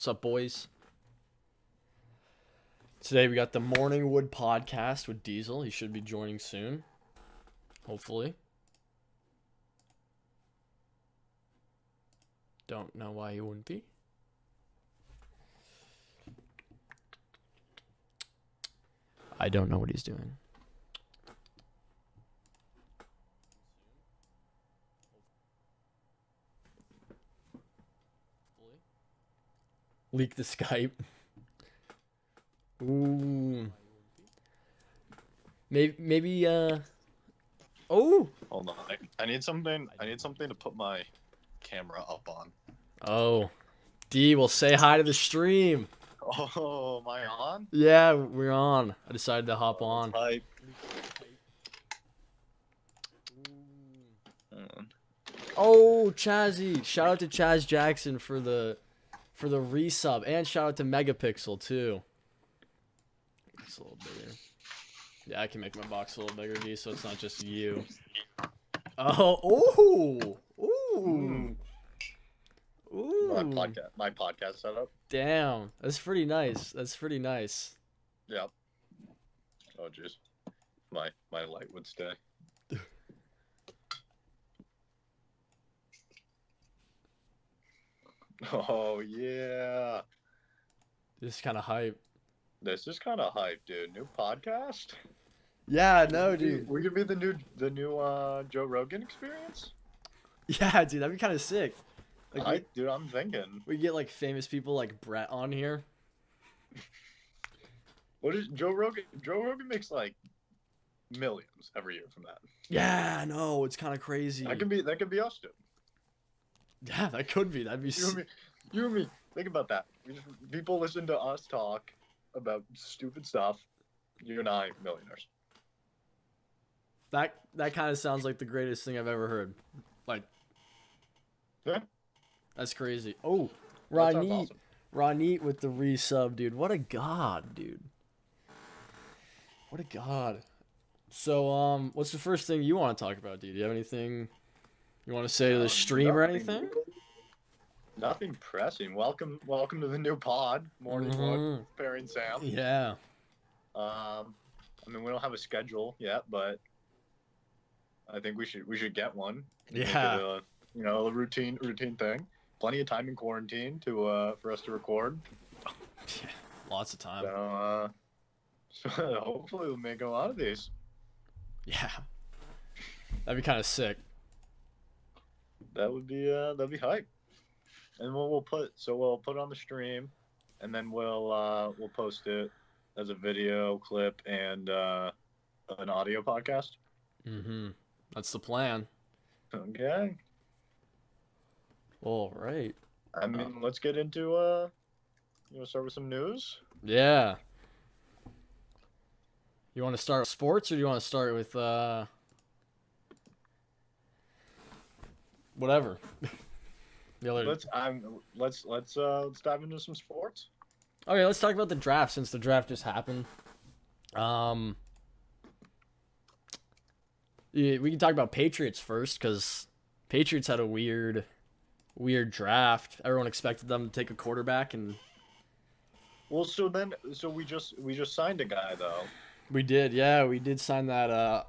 What's up, boys? Today we got the Morning Wood podcast with Diesel. He should be joining soon, hopefully. Don't know why he wouldn't be. I don't know what he's doing. Leak the Skype. Ooh. Maybe oh. Hold on. I need something to put my camera up on. Oh. D, will say hi to the stream. Oh, am I on? Yeah, we're on. I decided to hop on. Hype. Oh, Chazzy. Shout out to Chaz Jackson for the resub, and shout out to Megapixel too. It's a little bigger. Yeah, I can make my box a little bigger, D, so it's not just you. Oh, ooh. My podcast setup. Damn, that's pretty nice. Yep. Oh jeez, my light would stay. Oh yeah. This is kind of hype. This is kind of hype, dude. New podcast. Yeah, no, dude. We could be the new Joe Rogan experience. Yeah, dude, that'd be kind of sick. Like, Dude, I'm thinking. We get like famous people like Brett on here. What is Joe Rogan? Joe Rogan makes like millions every year from that. Yeah, no, it's kind of crazy. That could be us, dude. Yeah, that could be. That'd be. You and me. Think about that. People listen to us talk about stupid stuff. You and I, millionaires. That kind of sounds like the greatest thing I've ever heard. Like, yeah, that's crazy. Oh, that sounds awesome. Ronit with the resub, dude. What a god, dude. What a god. So, what's the first thing you want to talk about, dude? Do you have anything you want to say to the stream or anything? Nothing pressing. Welcome to the new pod, Morning Wood, Perri and Sam. Yeah. I mean, we don't have a schedule yet, but I think we should get one. Yeah. Make it a routine thing. Plenty of time in quarantine for us to record. Yeah, lots of time. So hopefully we'll make a lot of these. Yeah. That'd be kind of sick. That'd be hype. And we'll put it on the stream, and then we'll post it as a video clip and an audio podcast. That's the plan. Okay. All right. I mean, let's get into start with some news. Yeah. You want to start with sports, or do you want to start with whatever? Let's dive into some sports. Okay, let's talk about the draft since the draft just happened. Yeah, we can talk about Patriots first because Patriots had a weird draft. Everyone expected them to take a quarterback, and well, so we just signed a guy though. We did, yeah, we did sign that.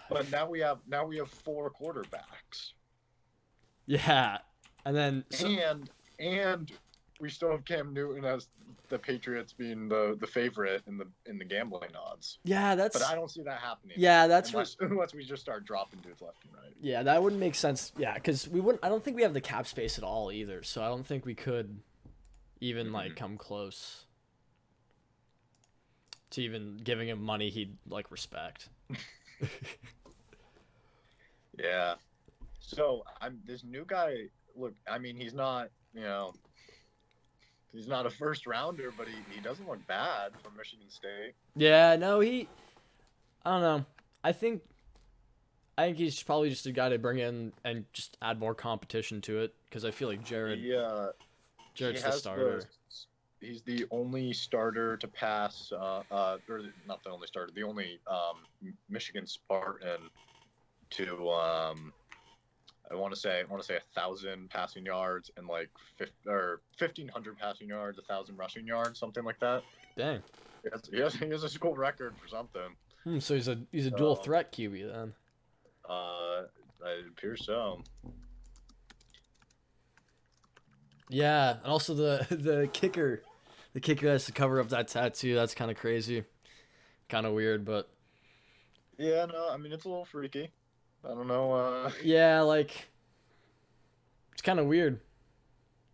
But now we have 4 quarterbacks. Yeah, and then and we still have Cam Newton as the Patriots being the favorite in the gambling odds. Yeah, but I don't see that happening. Yeah, that's unless we just start dropping dudes left and right. Yeah, that wouldn't make sense. Yeah, because we wouldn't. I don't think we have the cap space at all either. So I don't think we could even like come close to even giving him money he'd like respect. Yeah. So this new guy. Look, I mean, he's not he's not a first rounder, but he doesn't look bad from Michigan State. Yeah, no, I don't know. I think he's probably just a guy to bring in and just add more competition to it because I feel like Jared's the starter. He's the only starter to pass, or not the only starter, the only Michigan Spartan to I want to say 1,000 passing yards and like 1,500 passing yards, 1,000 rushing yards, something like that. Dang. He has a school record for something. So he's a dual threat QB then. It appears so. Yeah, and also the kicker has to cover up that tattoo. That's kind of crazy, kind of weird, but yeah, no, I mean it's a little freaky. I don't know. Yeah, like it's kind of weird.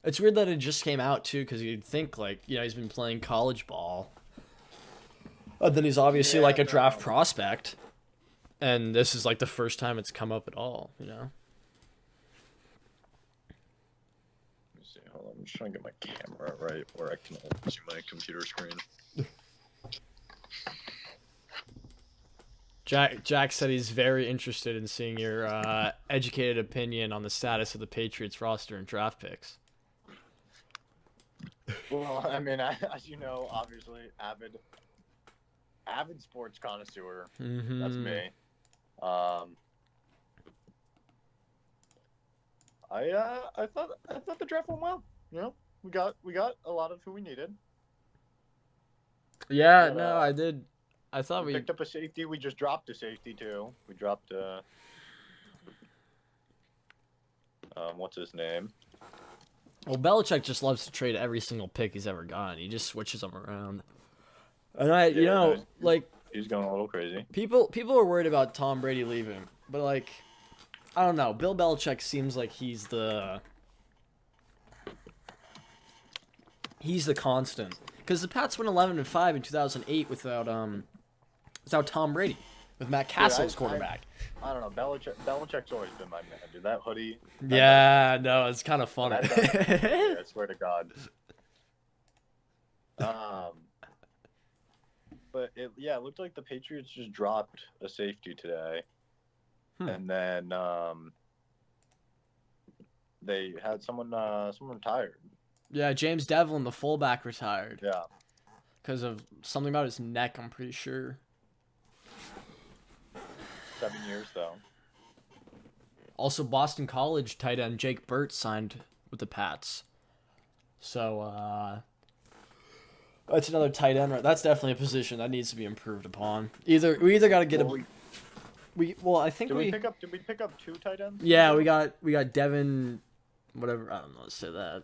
It's weird that it just came out too, because you'd think like he's been playing college ball, and then he's obviously like a draft prospect, and this is like the first time it's come up at all. Hold on, I'm just trying to get my camera right where I can see my computer screen. Jack said he's very interested in seeing your educated opinion on the status of the Patriots roster and draft picks. Well, I mean, as you know, obviously, avid sports connoisseur. Mm-hmm. That's me. I thought the draft went well. We got a lot of who we needed. Yeah, no, I did. I thought we picked up a safety. We just dropped a safety too. We dropped what's his name? Well, Belichick just loves to trade every single pick he's ever gotten. He just switches them around. And he's going a little crazy. People are worried about Tom Brady leaving, but like, I don't know. Bill Belichick seems like he's the constant. Because the Pats went 11-5 in 2008 without Tom Brady, with Matt Cassel as quarterback. I don't know. Belichick's always been my man, dude. That hoodie. Yeah, no, it's kind of funny. I swear to God. But it looked like the Patriots just dropped a safety today, and then they had someone retired. Yeah, James Devlin, the fullback, retired. Yeah. Because of something about his neck, I'm pretty sure. 7 years, though. Also, Boston College tight end Jake Burt signed with the Pats. So, that's another tight end. Right? That's definitely a position that needs to be improved upon. We either got to get I think did we pick up 2 tight ends? Yeah, we got Devin, whatever, I don't know, let's say that.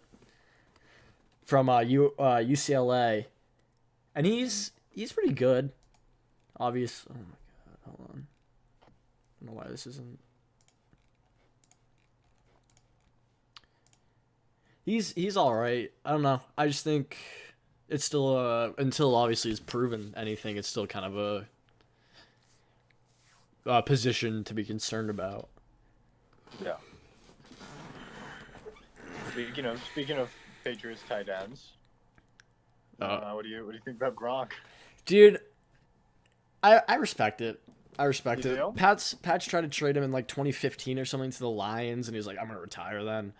From UCLA. And he's pretty good. Obvious. Oh my god, hold on. I don't know why this isn't. He's all right. I don't know. I just think it's still until obviously it's proven anything, it's still kind of a position to be concerned about. Yeah. Speaking of Patriots tight ends. What do you think about Gronk? Dude, I respect it. You do? Pats tried to trade him in like 2015 or something to the Lions, and he was like, I'm gonna retire then.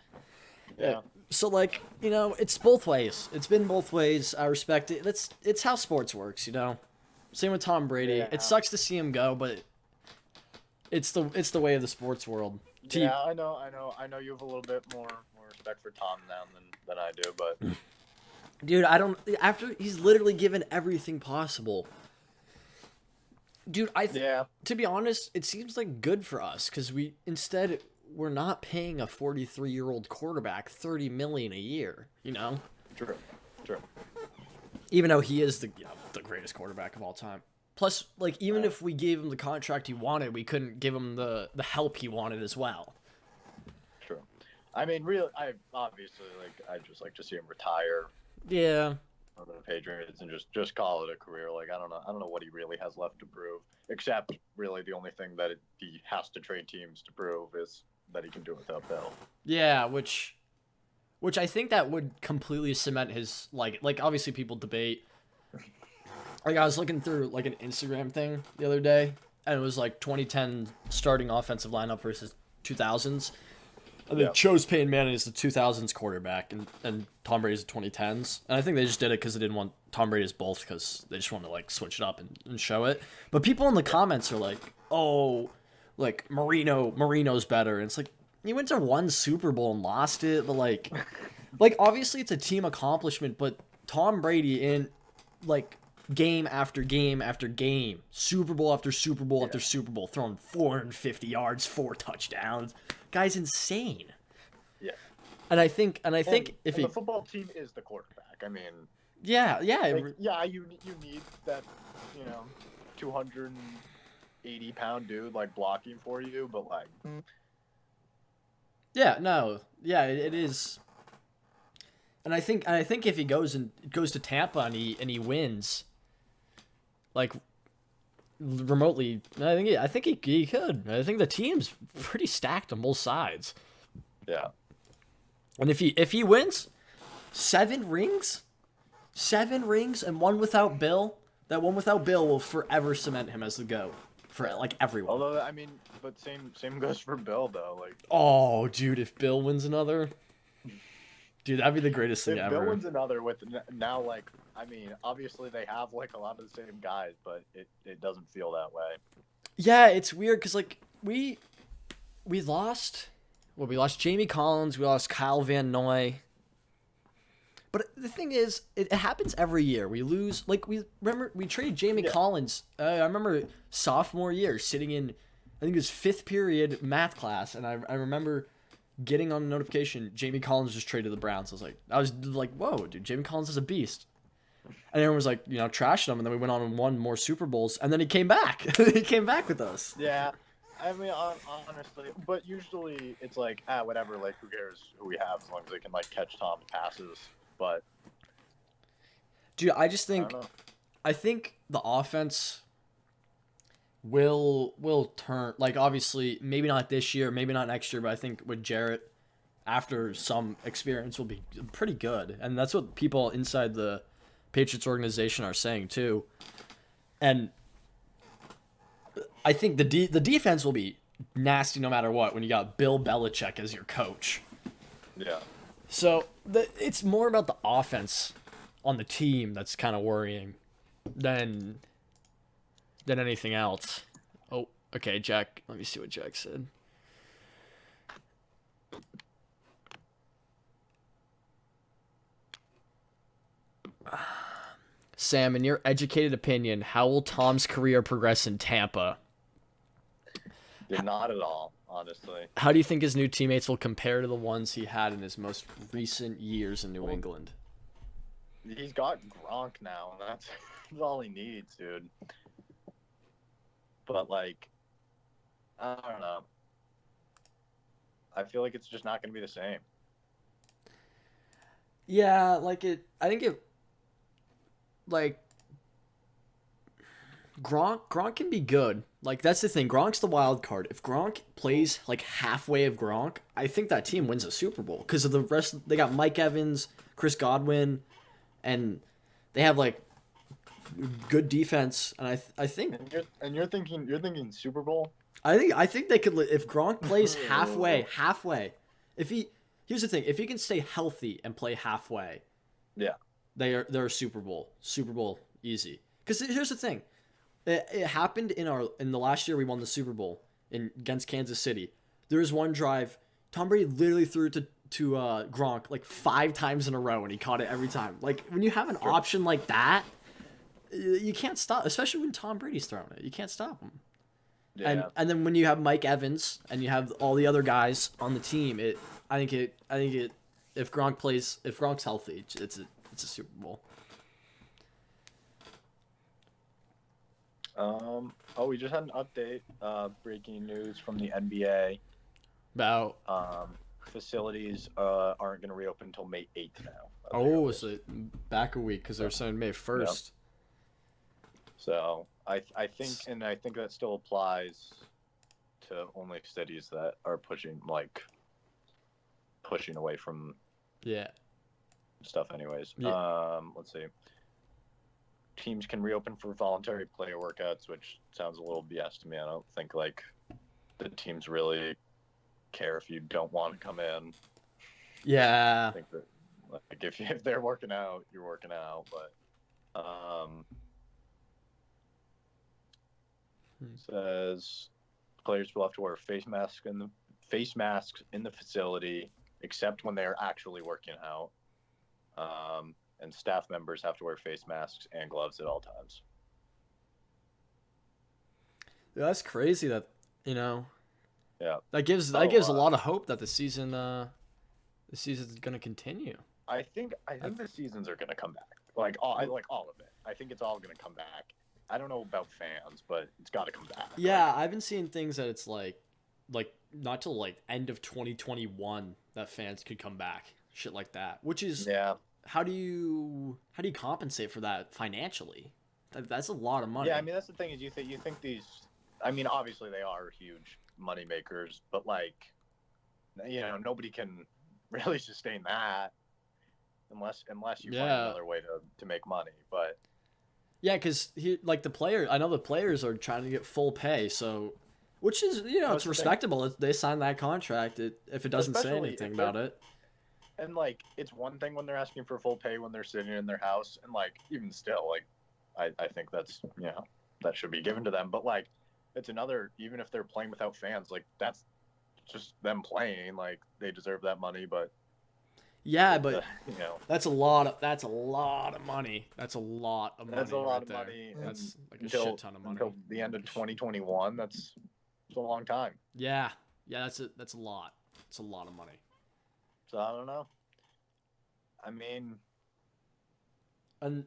Yeah. So like, it's both ways. It's been both ways. I respect it. It's how sports works, Same with Tom Brady. Yeah. It sucks to see him go, but it's the way of the sports world. Yeah, I know you have a little bit more respect for Tom now than I do, but dude, after he's literally given everything possible. Dude, to be honest, it seems like good for us because we're not paying a 43-year-old quarterback $30 million a year, True. Even though he is the greatest quarterback of all time. Plus, like, even if we gave him the contract he wanted, we couldn't give him the help he wanted as well. True. I mean, I obviously I just like to see him retire. Yeah. On the Patriots and just call it a career. Like I don't know what he really has left to prove, except really the only thing that he has to trade teams to prove is that he can do it without Bill. Yeah, which I think that would completely cement his like obviously people debate. Like I was looking through like an Instagram thing the other day, and it was like 2010 starting offensive lineup versus 2000s. And they chose Peyton Manning as the 2000s quarterback, and Tom Brady's the 2010s. And I think they just did it because they didn't want Tom Brady as both, because they just wanted to like switch it up and show it. But people in the comments are like, "Oh, like Marino's better," and it's like, he went to one Super Bowl and lost it, but like obviously it's a team accomplishment, but Tom Brady in like game after game after game, Super Bowl after Super Bowl after Super Bowl, throwing 450 yards, 4 touchdowns. Guy's insane. Yeah. And I think if the football team is the quarterback. I mean, yeah, you need that, 280-pound dude like blocking for you, but like. Yeah, no, yeah, it is. And I think if he goes to Tampa and he wins, like remotely, I think he could. I think the team's pretty stacked on both sides. Yeah. And if he wins 7 rings, and one without Bill, that one without Bill will forever cement him as the GOAT for like everyone. Although I mean, but same goes for Bill though. Like, oh, dude, if Bill wins another, dude, that'd be the greatest thing ever. Bill wins another with now, like, I mean, obviously they have like a lot of the same guys, but it doesn't feel that way. Yeah, it's weird because like we lost. Well, we lost Jamie Collins. We lost Kyle Van Noy. But the thing is, it happens every year. We lose. Like, we traded Jamie Collins. I remember sophomore year sitting in, I think it was 5th period math class, and I remember getting on a notification, Jamie Collins just traded the Browns. I was like, whoa, dude, Jamie Collins is a beast. And everyone was like, trashing him, and then we went on and won more Super Bowls, and then he came back. He came back with us. Yeah. I mean, honestly, but usually it's like, whatever, like, who cares who we have as long as they can, like, catch Tom's passes. But, dude, I think the offense will turn, like, obviously, maybe not this year, maybe not next year, but I think with Jarrett, after some experience, will be pretty good. And that's what people inside the Patriots organization are saying, too. And I think the defense will be nasty no matter what when you got Bill Belichick as your coach. Yeah. So it's more about the offense on the team that's kind of worrying than anything else. Oh, okay, Jack. Let me see what Jack said. Sam, in your educated opinion, how will Tom's career progress in Tampa? Not at all, honestly. How do you think his new teammates will compare to the ones he had in his most recent years in New England? He's got Gronk now, and that's all he needs, dude. But, like, I don't know. I feel like it's just not going to be the same. Yeah, Gronk can be good. Like, that's the thing. Gronk's the wild card. If Gronk plays like halfway of Gronk, I think that team wins a Super Bowl because of the rest. They got Mike Evans, Chris Godwin, and they have like good defense. And I think. And you're thinking Super Bowl. I think they could if Gronk plays halfway. Here's the thing. If he can stay healthy and play halfway, yeah, they're a Super Bowl easy. Because here's the thing. It happened in the last year we won the Super Bowl against Kansas City. There was one drive, Tom Brady literally threw it to Gronk like 5 times in a row, and he caught it every time. Like, when you have an option like that, you can't stop, especially when Tom Brady's throwing it. You can't stop him. Yeah. And then when you have Mike Evans and you have all the other guys on the team, I think if Gronk's healthy, it's a Super Bowl. We just had an update. Breaking news from the NBA. About facilities aren't going to reopen until May 8th now. Oh, so back a week because they're saying May 1st. Yep. So I think that still applies to only cities that are pushing away from stuff anyways. Yeah. Let's see. Teams can reopen for voluntary player workouts, which sounds a little BS to me. I don't think like the teams really care if you don't want to come in. Yeah. I think that like if they're working out, you're working out. But says players will have to wear a face mask in the face masks in the facility, except when they're actually working out. And staff members have to wear face masks and gloves at all times. Yeah, that's crazy. That Yeah. that gives a lot of hope that the season's gonna continue. I think the seasons are gonna come back. Like all of it. I think it's all gonna come back. I don't know about fans, but it's got to come back. Yeah, I've been seeing things that it's like not till like end of 2021 that fans could come back, shit like that. Which is how do you compensate for that financially? That's a lot of money. Yeah, I mean that's the thing is you think these. I mean, obviously they are huge money makers, but like, nobody can really sustain that unless you find another way to make money. But yeah, because I know the players are trying to get full pay, so which is it's respectable if they sign that contract. If it doesn't say anything about it. And like, it's one thing when they're asking for full pay when they're sitting in their house, and like even still, like I think that's that should be given to them. But like, it's another, even if they're playing without fans, like that's just them playing. Like they deserve that money, but. Yeah, but that's a lot of money. That's a lot of money. That's a lot of money. That's like a shit ton of money. Until the end of 2021, that's a long time. Yeah, that's a lot. It's a lot of money. So I don't know. I mean, and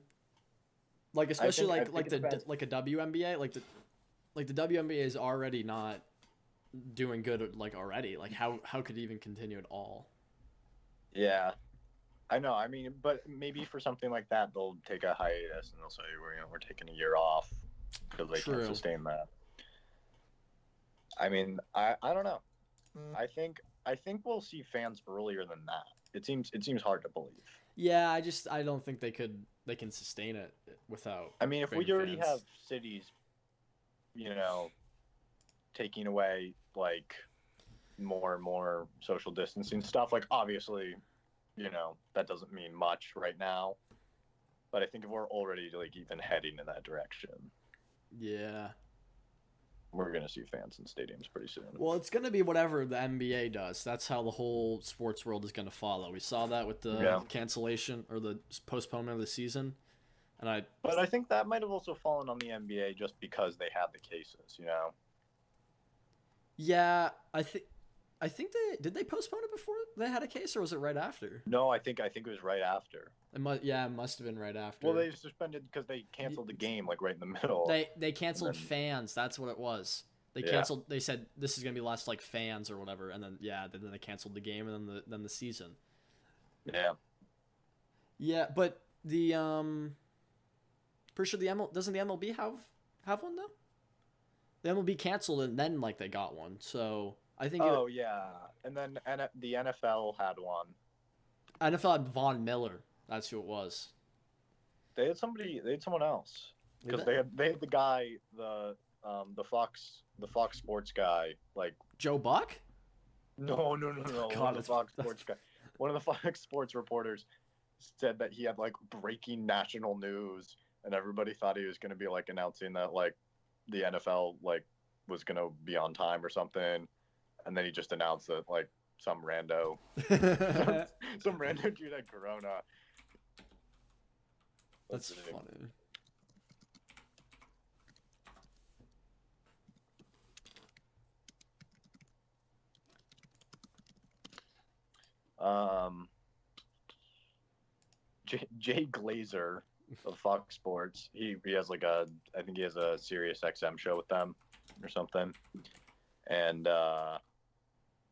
like especially like a WNBA, like the WNBA is already not doing good like already. Like how could it even continue at all? Yeah, I know. I mean, but maybe for something like that, they'll take a hiatus and they'll say, we're taking a year off because they can't sustain that. I mean, I don't know. I think we'll see fans earlier than that. It seems hard to believe. Yeah, I don't think they can sustain it without. I mean, if we already have cities, taking away like more and more social distancing stuff, like obviously that doesn't mean much right now, but I think if we're already like even heading in that direction, we're gonna see fans in stadiums pretty soon. Well, it's gonna be whatever the NBA does. That's how the whole sports world is gonna follow. We saw that with the cancellation or the postponement of the season, but I think that might have also fallen on the NBA just because they had the cases, Yeah, I think did they postpone it before they had a case, or was it right after? No, I think it was right after. It must have been right after. Well, they suspended because they canceled the game like right in the middle. They canceled fans. That's what it was. They canceled. They said this is gonna be last like fans or whatever, and then then they canceled the game and then the season. Yeah. Yeah, but the pretty sure doesn't the MLB have one though? The MLB canceled and then like they got one, so. I think. Oh yeah, and then the NFL had one. NFL had Von Miller. That's who it was. They had someone else because they had the guy, the Fox Sports guy, like Joe Buck. No. God, the Fox Sports guy. One of the Fox Sports reporters said that he had like breaking national news, and everybody thought he was going to be like announcing that like the NFL like was going to be on time or something. And then he just announced that, like, some rando dude had corona. That's funny. Jay Glazer of Fox Sports, he has like I think he has a Sirius XM show with them or something. And,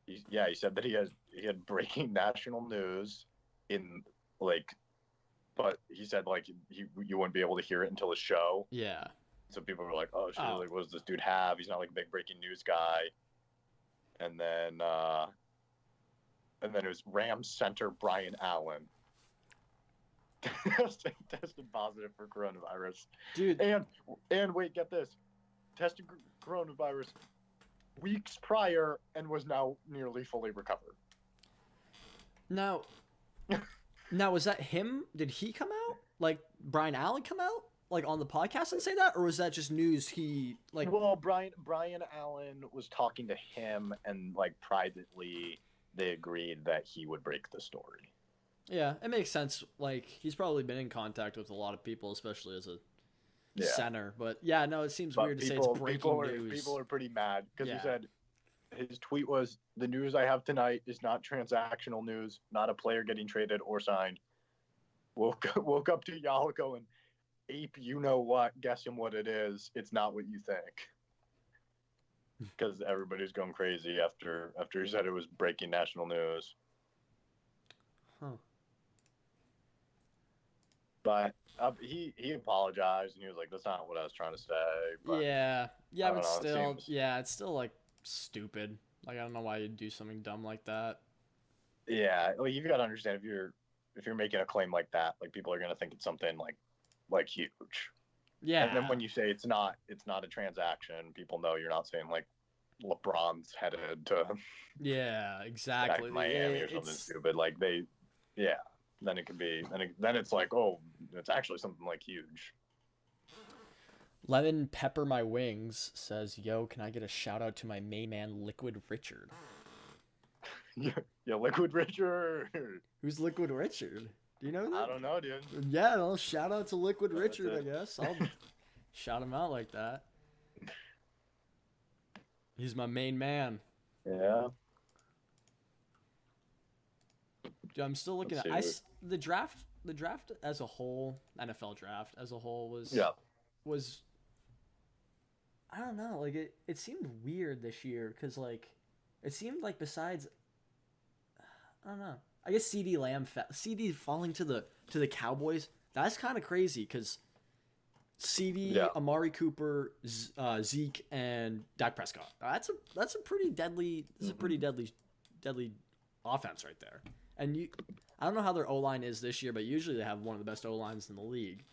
he said that he had breaking national news in like, but he said like you wouldn't be able to hear it until the show. Yeah. So people were like, oh shit, like what does this dude have? He's not like a big breaking news guy. And then it was Rams center Brian Allen tested positive for coronavirus. Dude. And wait, get this, tested coronavirus weeks prior and was now nearly fully recovered. Now was that him? Did he come out? Like Brian Allen come out? like on the podcast and say that, or was that just news? He like Well, Brian Allen was talking to him, and like privately, they agreed that he would break the story. yeah, it makes sense. Like he's probably been in contact with a lot of people, especially as a Yeah, center. But yeah, no, it seems but weird to say it's breaking news. people are pretty mad because Yeah. he said his tweet was, "The news I have tonight is not transactional news, not a player getting traded or signed. Woke up to Yahoo and ape, you know what? Guessing what it is. It's not what you think." Because everybody's going crazy after he said it was breaking national news. Huh. But he apologized and he was like, "That's not what I was trying to say." But Yeah, I but don't know, it still, seems- yeah, it's still like stupid. Like I don't know why you'd do something dumb like that. yeah, well, you've got to understand if you're making a claim like that, like people are gonna think it's something like huge. Yeah, And then when you say it's not a transaction, people know you're not saying like LeBron's headed to yeah, back exactly. to Miami or something stupid. Like yeah. Then it could be. Then it's like, oh, it's actually something like huge. Lemon Pepper My Wings says, "Yo, can I get a shout out to my main man, Liquid Richard?" Yeah, Liquid Richard. Who's Liquid Richard? Do you know that? I don't know, dude. Yeah, well, shout out to Liquid That's Richard, I it. guess. I'll shout him out like that. He's my main man. Yeah. Dude, I'm still looking Let's at the draft. The draft as a whole, NFL draft as a whole was Yeah. I don't know, like it seemed weird this year because like it seemed like besides I don't know. I guess CD falling to the Cowboys. That's kind of crazy because CD, Yeah. Amari Cooper, Zeke, and Dak Prescott. That's a pretty deadly. This is a pretty deadly offense right there. And I don't know how their O line is this year, but usually they have one of the best O lines in the league.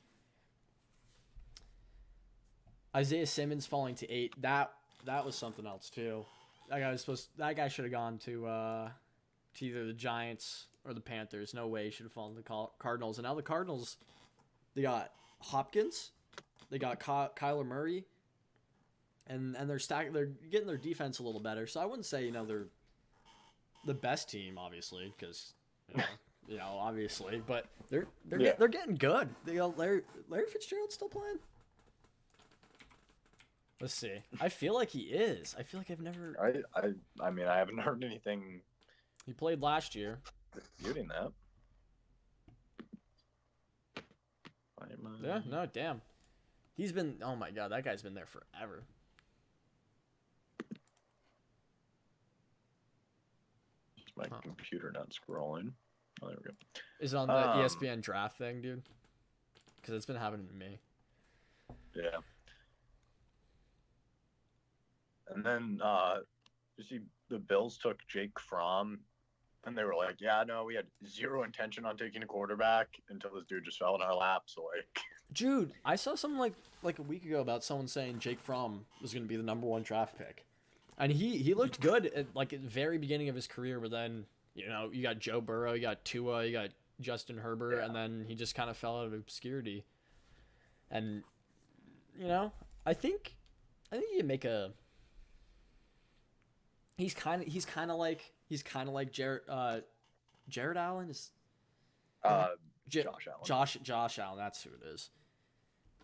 Isaiah Simmons falling to 8. That was something else too. That guy should have gone to either the Giants or the Panthers. No way he should have fallen to the Cardinals. And now the Cardinals, they got Hopkins, they got Kyler Murray, and they're getting their defense a little better. So I wouldn't say they're the best team, obviously, because obviously, but they're getting good. They got Larry Fitzgerald still playing. Let's see. I feel like he is. I feel like I've never. I mean, I haven't heard anything He played last year. disputing that. Yeah. No. Damn. He's been. Oh my god, that guy's been there forever. Is my computer not scrolling? Oh, there we go. Is it on the ESPN draft thing, dude? Because it's been happening to me. Yeah. And then you see the Bills took Jake Fromm, and they were like, "Yeah, no, we had zero intention on taking a quarterback until this dude just fell in our lap." So like, Dude, I saw something like a week ago about someone saying Jake Fromm was going to be the #1 draft pick, and he looked good at the very beginning of his career, but then you got Joe Burrow, you got Tua, you got Justin Herbert, and then he just kind of fell out of obscurity. And I think you make a. He's kind of like Jared Allen is. Josh Allen. Josh Allen, that's who it is.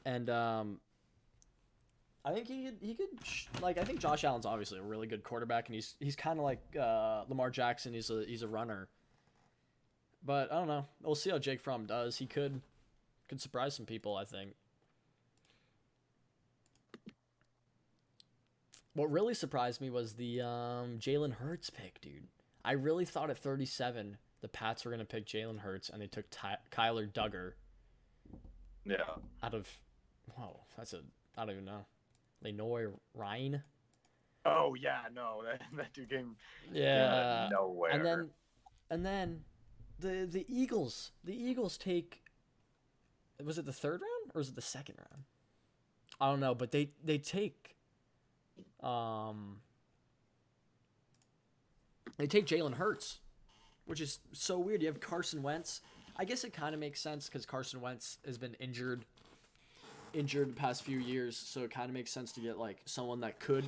And I think he could I think Josh Allen's obviously a really good quarterback, and he's kind of like Lamar Jackson. He's a runner. But I don't know. We'll see how Jake Fromm does. He could surprise some people, I think. What really surprised me was the Jalen Hurts pick, dude. I really thought at 37 the Pats were going to pick Jalen Hurts, and they took Kyler Duggar. Yeah. Out of, I don't even know. Lenoir Ryan? Oh, yeah, no. That dude came Yeah. nowhere. And then the Eagles take, was it the third round or was it the second round? I don't know, but they take Jalen Hurts, which is so weird. You have Carson Wentz. I guess it kind of makes sense because Carson Wentz has been injured injured the past few years, so it kind of makes sense to get like someone that could,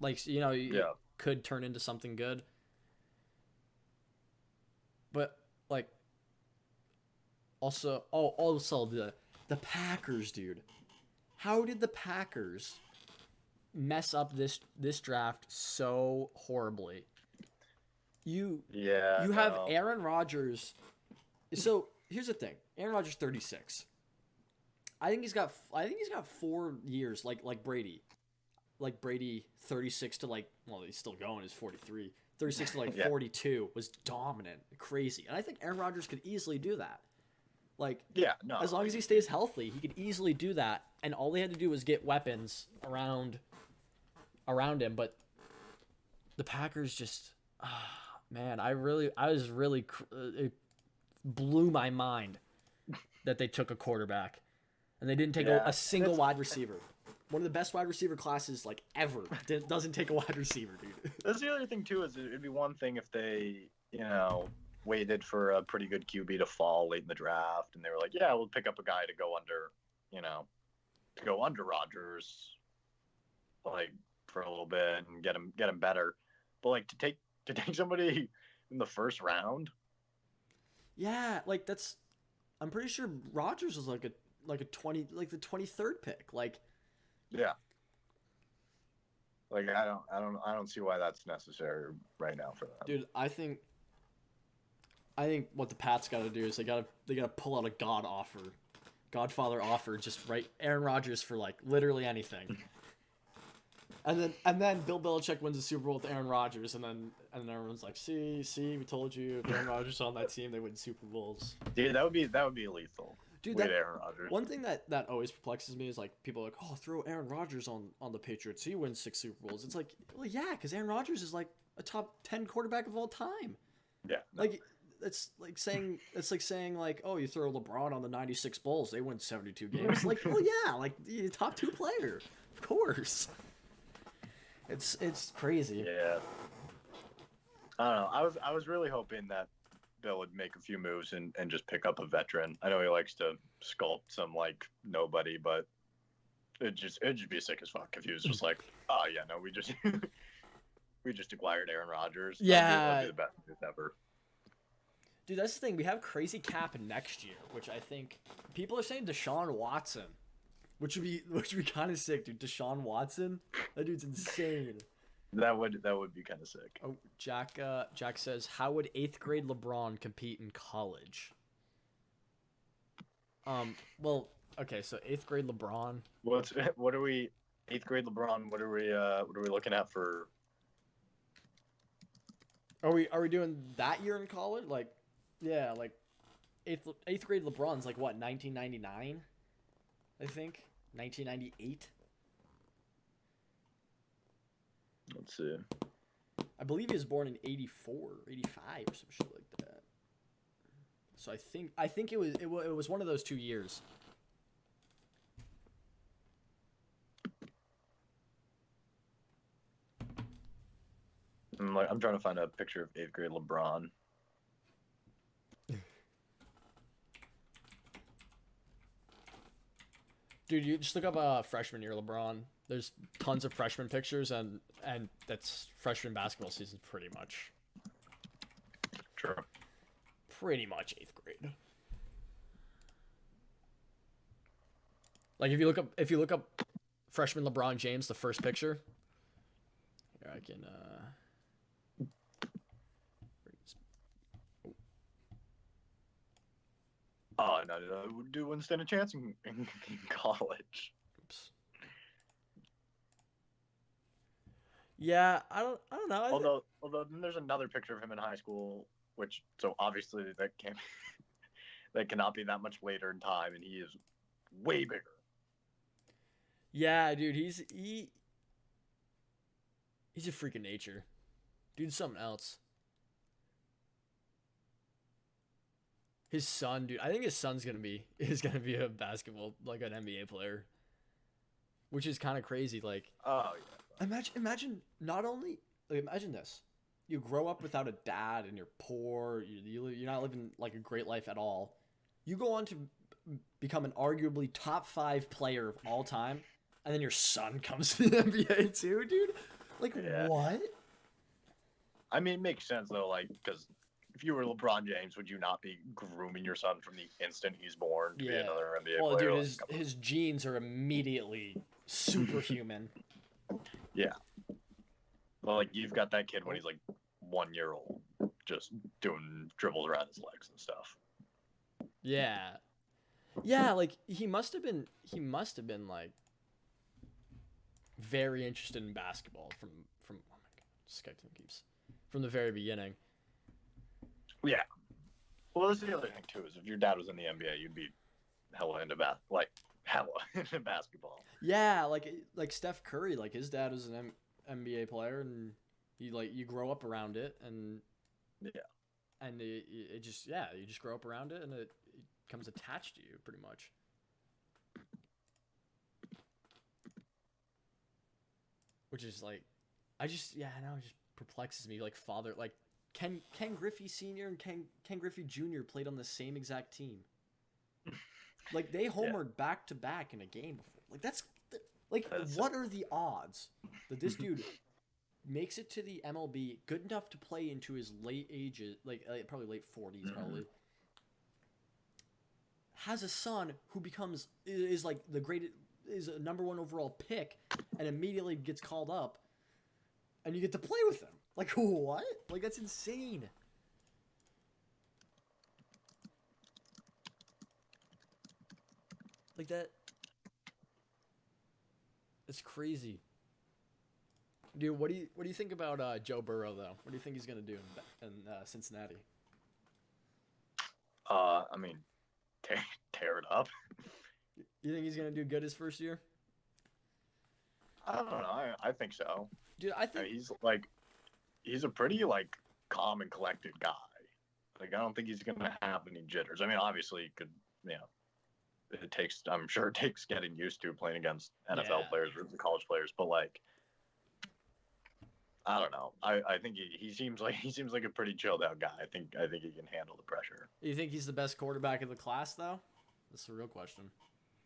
like, you know, Yeah. could turn into something good. But like, also the Packers, dude. How did the Packers mess up this draft so horribly? You Yeah. you have No. Aaron Rodgers. So here's the thing: Aaron Rodgers 36. I think he's got 4 years like Brady. Like Brady 36 to like, well, he's still going, he's 43. 36 to like Yeah. 42 was dominant, crazy. And I think Aaron Rodgers could easily do that. Like, Yeah. No. as long as he stays healthy, he could easily do that. And all they had to do was get weapons around him. But the Packers just, man, it blew my mind that they took a quarterback and they didn't take Yeah. a single wide receiver. One of the best wide receiver classes like ever doesn't take a wide receiver, dude. That's the other thing too. Is it'd be one thing if they, waited for a pretty good QB to fall late in the draft, and they were like, "Yeah, we'll pick up a guy to go under Rodgers, like for a little bit and get him better." But like to take somebody in the first round. Yeah, like I'm pretty sure Rodgers was like a 20, like the 23rd pick. Like, Yeah. Like I don't see why that's necessary right now for them. dude, I think what the Pats got to do is they got to pull out a Godfather offer, just write Aaron Rodgers for like literally anything. And then Bill Belichick wins the Super Bowl with Aaron Rodgers, and then everyone's like, see, we told you, if Aaron Rodgers on that team, they win Super Bowls. Dude, that would be lethal. Dude, with Aaron Rodgers. One thing that always perplexes me is like people are like, oh, throw Aaron Rodgers on the Patriots, he wins 6 Super Bowls. It's like, well, yeah, because Aaron Rodgers is like a top 10 quarterback of all time. Yeah. No. Like it's like saying like, oh, you throw LeBron on the 96 Bulls, they win 72 games. Like, well, yeah, like the top 2 player, of course. It's crazy. Yeah. I don't know. I was really hoping that Bill would make a few moves and just pick up a veteran. I know he likes to sculpt some like nobody, but it'd just be sick as fuck if he was just like, oh yeah, no, we just acquired Aaron Rodgers. Yeah. That'd be the best news ever. Dude, that's the thing. We have crazy cap next year, which I think people are saying Deshaun Watson, which would be kind of sick, dude. Deshaun Watson, that dude's insane. That would be kind of sick. Oh, Jack says, how would 8th grade LeBron compete in college? Well, okay, so 8th grade LeBron. What are we? 8th grade LeBron. What are we looking at for? Are we doing that year in college? Like, yeah, like 8th grade LeBron's like what, 1999? I think 1998. Let's see. I believe he was born in 84, 85 or some shit like that. So I think it was one of those 2 years. I'm trying to find a picture of 8th grade LeBron. Dude, you just look up freshman year LeBron. There's tons of freshman pictures, and that's freshman basketball season pretty much. True. Pretty much 8th grade. Like if you look up freshman LeBron James, the first picture. Here, I can Oh no, dude wouldn't stand a chance in college. Oops. Yeah, I don't know. Although then there's another picture of him in high school, which so obviously that cannot be that much later in time, and he is way bigger. Yeah, dude, he's a freak of nature. Dude's something else. His son, dude, I think his son's gonna be a basketball, like an NBA player, which is kind of crazy. Like, Oh yeah. imagine not only like imagine this, you grow up without a dad and you're poor, you're not living like a great life at all. You go on to become an arguably top 5 player of all time, and then your son comes to the NBA too, dude. Like, Yeah. what? I mean, it makes sense though, like because if you were LeBron James, would you not be grooming your son from the instant he's born to be another NBA Well, player? dude, Like, his genes are immediately superhuman. yeah. Well, like you've got that kid when he's like 1 year old, just doing dribbles around his legs and stuff. Yeah. Yeah, like he must have been like very interested in basketball from oh my god, Skyton keeps from the very beginning. Yeah. Well, that's the other thing too is if your dad was in the NBA, you'd be hella into hella into basketball. Yeah, like Steph Curry, like his dad was an NBA player, and you grow up around it, and Yeah. and it just you just grow up around it, and it becomes attached to you pretty much. Which is like, I just I know it just perplexes me. Like father, like Ken Griffey Sr. and Ken Griffey Jr. played on the same exact team. Like they homered back to back in a game before. Like that's what are the odds that this dude makes it to the MLB, good enough to play into his late ages, like probably late 40s, probably. Has a son who is like the greatest, is a number 1 overall pick, and immediately gets called up, and you get to play with him. Like what? Like that's insane. Like that. It's crazy. Dude, what do you think about Joe Burrow though? What do you think he's gonna do in Cincinnati? I mean, tear it up. You think he's gonna do good his first year? I don't know. I think so. Dude, I think he's a pretty like calm and collected guy. Like I don't think he's gonna have any jitters. I mean, obviously, I'm sure it takes getting used to playing against NFL players or college players, but like, I don't know. I think he seems like a pretty chilled out guy. I think he can handle the pressure. You think he's the best quarterback in the class though? That's the real question.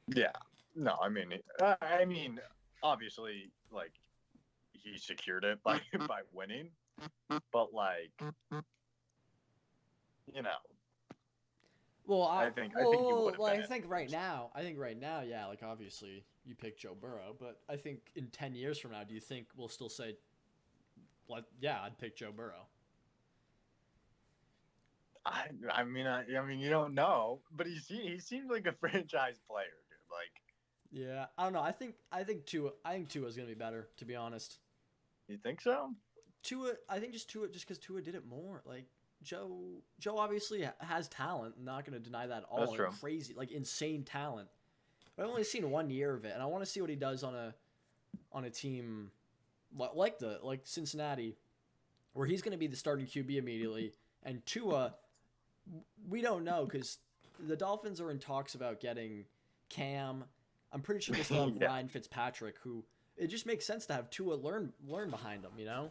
Yeah. No, I mean, obviously, like he secured it by winning, but like, you know. Well, I think he would have been. I think right now, yeah, like obviously you pick Joe Burrow, but I think in 10 years from now, do you think we'll still say, well, yeah, I'd pick Joe Burrow? I mean, you don't know, but he seems like a franchise player, dude. Like, yeah, I don't know. I think Tua's gonna be better, to be honest. You think so? I think just because Tua did it more. Like Joe obviously has talent. I'm not gonna deny that at all. That's true. Crazy, like insane talent. But I've only seen 1 year of it, and I want to see what he does on a team like Cincinnati, where he's gonna be the starting QB immediately, and Tua. We don't know because the Dolphins are in talks about getting Cam. I'm pretty sure they still have Ryan Fitzpatrick, who it just makes sense to have Tua learn behind him, you know?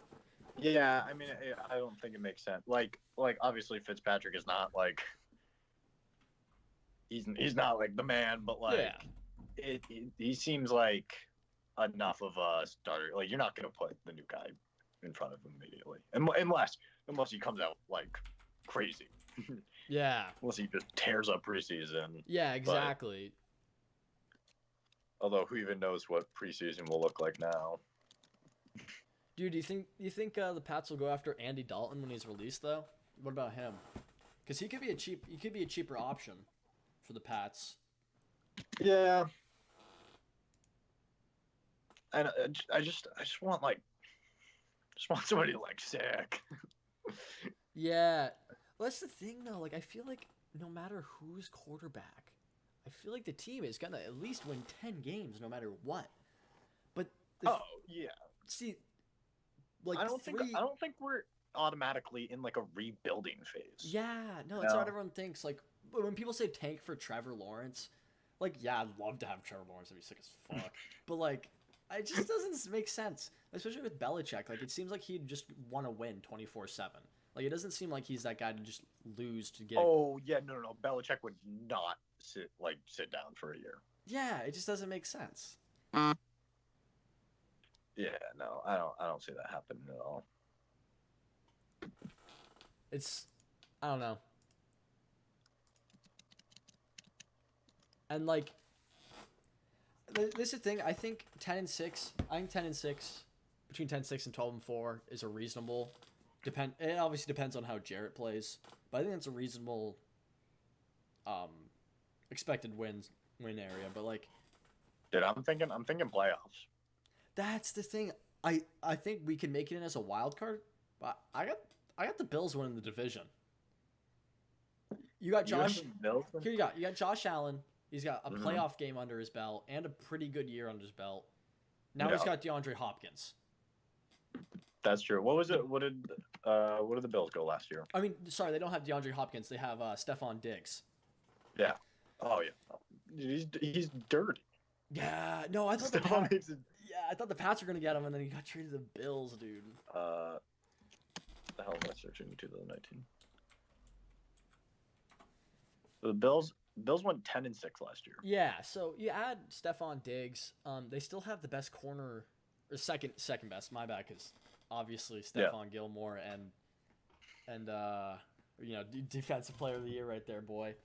Yeah, I mean, I don't think it makes sense. Like obviously Fitzpatrick is not like he's not like the man, but like he seems like enough of a starter. Like you're not gonna put the new guy in front of him immediately, unless he comes out like crazy. Yeah. Unless he just tears up preseason. Yeah, exactly. Although who even knows what preseason will look like now? Dude, do you think the Pats will go after Andy Dalton when he's released though? What about him? Because he could be a cheaper option for the Pats. Yeah. And I just want somebody like sick. Yeah. Well, that's the thing though. Like I feel like no matter who's quarterback, I feel like the team is gonna at least win 10 games no matter what. But see, like I don't think we're automatically in like a rebuilding phase. Yeah, no, that's what everyone thinks. Like when people say tank for Trevor Lawrence, like yeah, I'd love to have Trevor Lawrence. That'd be sick as fuck. But like, it just doesn't make sense, especially with Belichick. Like it seems like he'd just want to win 24/7. Like it doesn't seem like he's that guy to just lose to get. Oh yeah, no. Belichick would not sit down for a year. Yeah, it just doesn't make sense. Yeah, no, I don't see that happening at all. It's, I don't know. And like, this is the thing. I think 10-6. I think 10-6, between 10-6 and 12-4 is a reasonable. It obviously depends on how Jarrett plays, but I think it's a reasonable, expected win area. But like, Dude, I'm thinking playoffs. that's the thing. I think we can make it in as a wild card, but I got the Bills winning the division. You got Josh. Here you got Josh Allen. He's got a playoff game under his belt and a pretty good year under his belt. Now he's got DeAndre Hopkins. That's true. What was it? What did the Bills go last year? I mean, sorry, they don't have DeAndre Hopkins. They have Stephon Diggs. Yeah. Oh yeah. He's dirty. Yeah. No, I thought I thought the Pats were gonna get him, and then he got traded to the Bills, dude. The hell am I searching in 2019? So the Bills went 10-6 last year. Yeah. So you add Stephon Diggs. They still have the best corner, or second best. My bad, because obviously Stephon Gilmore and defensive player of the year right there, boy.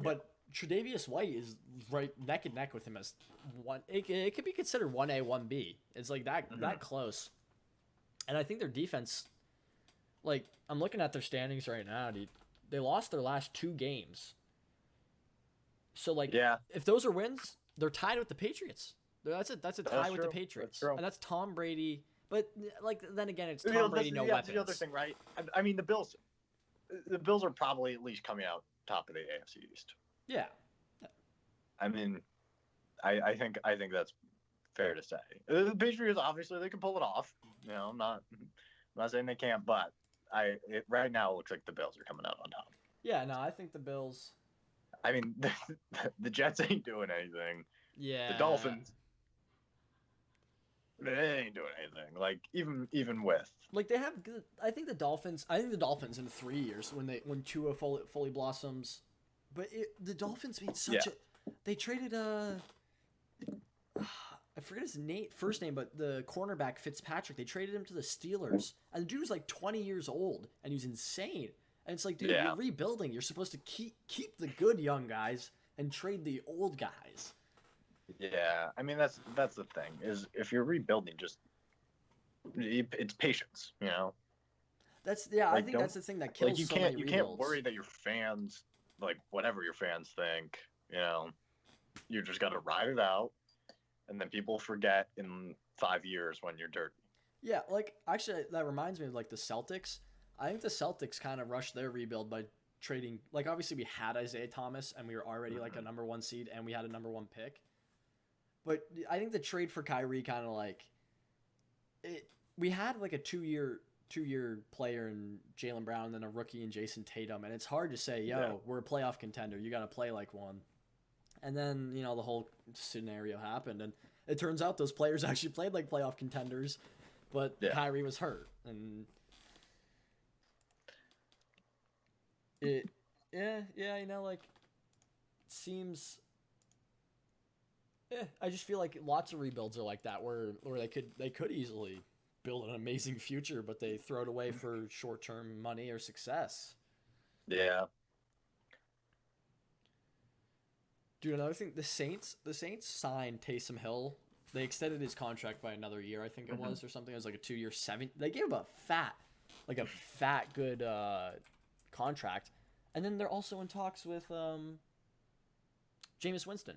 But Tre'Davious White is right neck and neck with him as one. It could be considered 1A, 1B. It's like that close. And I think their defense, like, I'm looking at their standings right now, dude. They lost their last 2 games. So like, if those are wins, they're tied with the Patriots. That's a tie with the Patriots, and that's Tom Brady. But like, then again, it's Tom Brady, no weapons. That's the other thing, right? I mean, the Bills are probably at least coming out top of the AFC East. Yeah. I mean, I think that's fair to say. The Patriots, obviously, they can pull it off. You know, I'm not saying they can't, but right now it looks like the Bills are coming out on top. Yeah, no, I think the Bills. I mean, the Jets ain't doing anything. Yeah. The Dolphins, they ain't doing anything. Like even with like, they have good. I think the Dolphins in 3 years when Tua fully blossoms, but the Dolphins made such a. They traded I forget his first name, but the cornerback Fitzpatrick. They traded him to the Steelers, and the dude was like 20 years old, and he was insane. And it's like, dude, you're rebuilding. You're supposed to keep the good young guys and trade the old guys. Yeah, I mean that's the thing is if you're rebuilding, just it's patience, you know. I think that's the thing that kills. You can't worry that your fans, like, whatever your fans think, you know. You just got to ride it out, and then people forget in 5 years when you're dirty. Yeah, like, actually, that reminds me of like the Celtics. I think the Celtics kind of rushed their rebuild by trading. Like, obviously, we had Isaiah Thomas, and we were already like a number 1 seed, and we had a number 1 pick. But I think the trade for Kyrie kind of like it. We had like a two-year player in Jaylen Brown, and then a rookie in Jason Tatum, and it's hard to say, we're a playoff contender. You got to play like one. And then, you know, the whole scenario happened, and it turns out those players actually played like playoff contenders, but Kyrie was hurt, and you know, like, it seems. I just feel like lots of rebuilds are like that, where they could easily build an amazing future, but they throw it away for short-term money or success. Yeah. Dude, another thing, the Saints signed Taysom Hill. They extended his contract by another year, I think it was, or something. It was like a 2-year 7. They gave him a fat good contract. And then they're also in talks with Jameis Winston.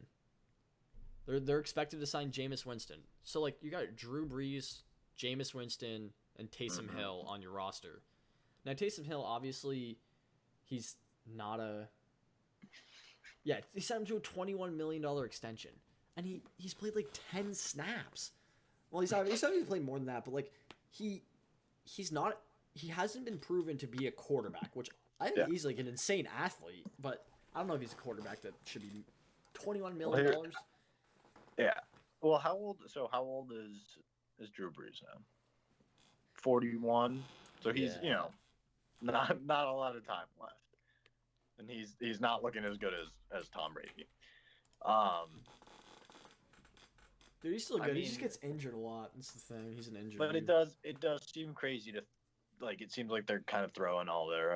They're expected to sign Jameis Winston. So, like, you got Drew Brees, Jameis Winston, and Taysom Hill on your roster. Now, Taysom Hill, obviously, he's not a... Yeah, he signed him to a $21 million extension. And he's played, like, 10 snaps. Well, he's obviously played more than that, but, like, he's not... He hasn't been proven to be a quarterback, which I think he's, like, an insane athlete, but I don't know if he's a quarterback that should be $21 million. Yeah. Well, how old is Drew Brees now? 41. So he's, you know, not a lot of time left. and he's not looking as good as Tom Brady. Um, Dude, he's still I good. He mean- just gets injured a lot. That's the thing. He's an injured. but it does seem crazy to, like, it seems like they're kind of throwing all their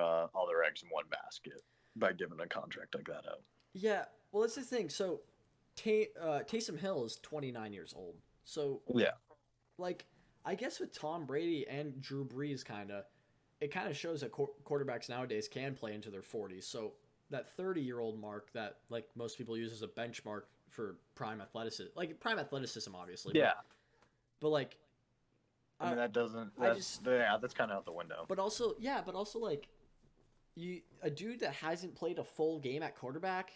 eggs in one basket by giving a contract like that out. Yeah, well, that's the thing. So, Taysom Hill is 29 years old. So, Yeah, like, I guess with Tom Brady and Drew Brees, it kind of shows that quarterbacks nowadays can play into their 40s. So, that 30-year-old mark that, like, most people use as a benchmark for prime athleticism, obviously. yeah. But like, I mean, that's kind of out the window. But also, like, a dude that hasn't played a full game at quarterback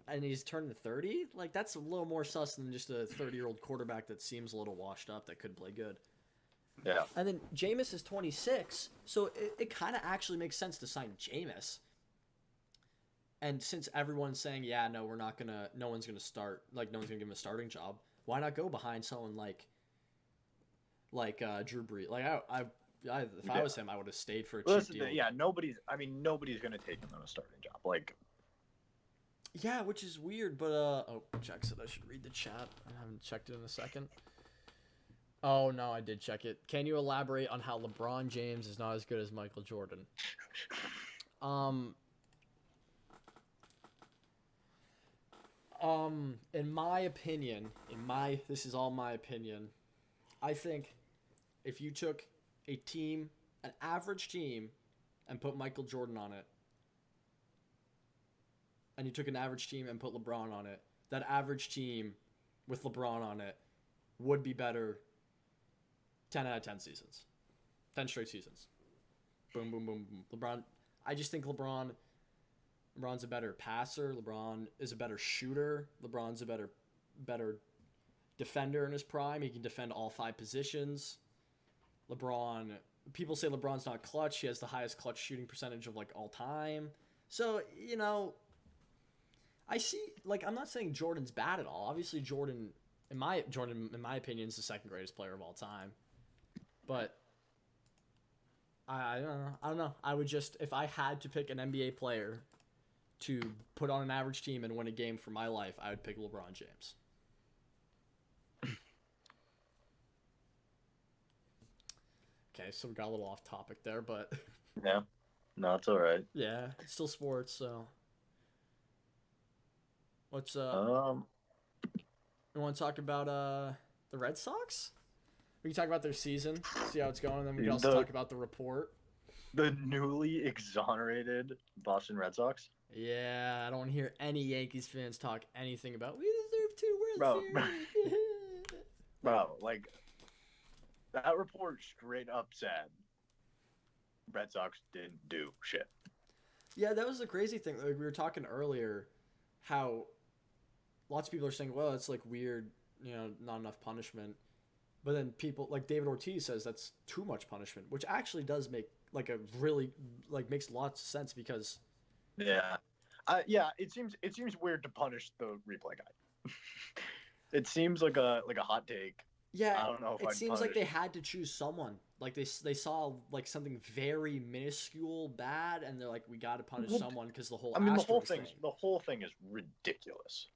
and he's turned 30, like, that's a little more sus than just a 30-year-old quarterback that seems a little washed up that could play good. Yeah. And then Jameis is 26, so it kind of actually makes sense to sign Jameis. And since everyone's saying, yeah, no one's gonna start, like, no one's gonna give him a starting job, why not go behind someone like Drew Brees? Like, if I was him, I would have stayed for a cheap deal. Yeah, nobody's gonna take him on a starting job. Like, yeah, which is weird, but Jack said I should read the chat. I haven't checked it in a second. Oh no, I did check it. Can you elaborate on how LeBron James is not as good as Michael Jordan? In my opinion, this is all my opinion, I think if you took an average team, and put Michael Jordan on it, and you took an average team and put LeBron on it, that average team with LeBron on it would be better 10 out of 10 seasons. 10 straight seasons. Boom, boom, boom, boom. I just think LeBron's a better passer. LeBron is a better shooter. LeBron's a better defender in his prime. He can defend all 5 positions. People say LeBron's not clutch. He has the highest clutch shooting percentage of, like, all time. So, I see, like, I'm not saying Jordan's bad at all. Obviously, Jordan, in my opinion, is the second greatest player of all time. But I don't know. I would just, if I had to pick an NBA player to put on an average team and win a game for my life, I would pick LeBron James. Okay, so we got a little off topic there, but yeah, no, it's all right. Yeah, it's still sports. So, what's Um, You want to talk about the Red Sox? We can talk about their season, see how it's going, and then we can also talk about the report. The newly exonerated Boston Red Sox. Yeah, I don't want to hear any Yankees fans talk anything about we deserve 2 World Series. Bro, like, that report straight up said Red Sox didn't do shit. Yeah, that was the crazy thing. Like, we were talking earlier how lots of people are saying, well, it's like weird, not enough punishment. But then people like David Ortiz says that's too much punishment, which actually does make makes lots of sense because yeah, it seems weird to punish the replay guy. It seems like a hot take. Yeah, I don't know if it I'd seems like punish. they had to choose someone. Like they saw like something very minuscule bad, and they're like, we got to punish someone because the whole. I mean, Astros the whole thing is ridiculous.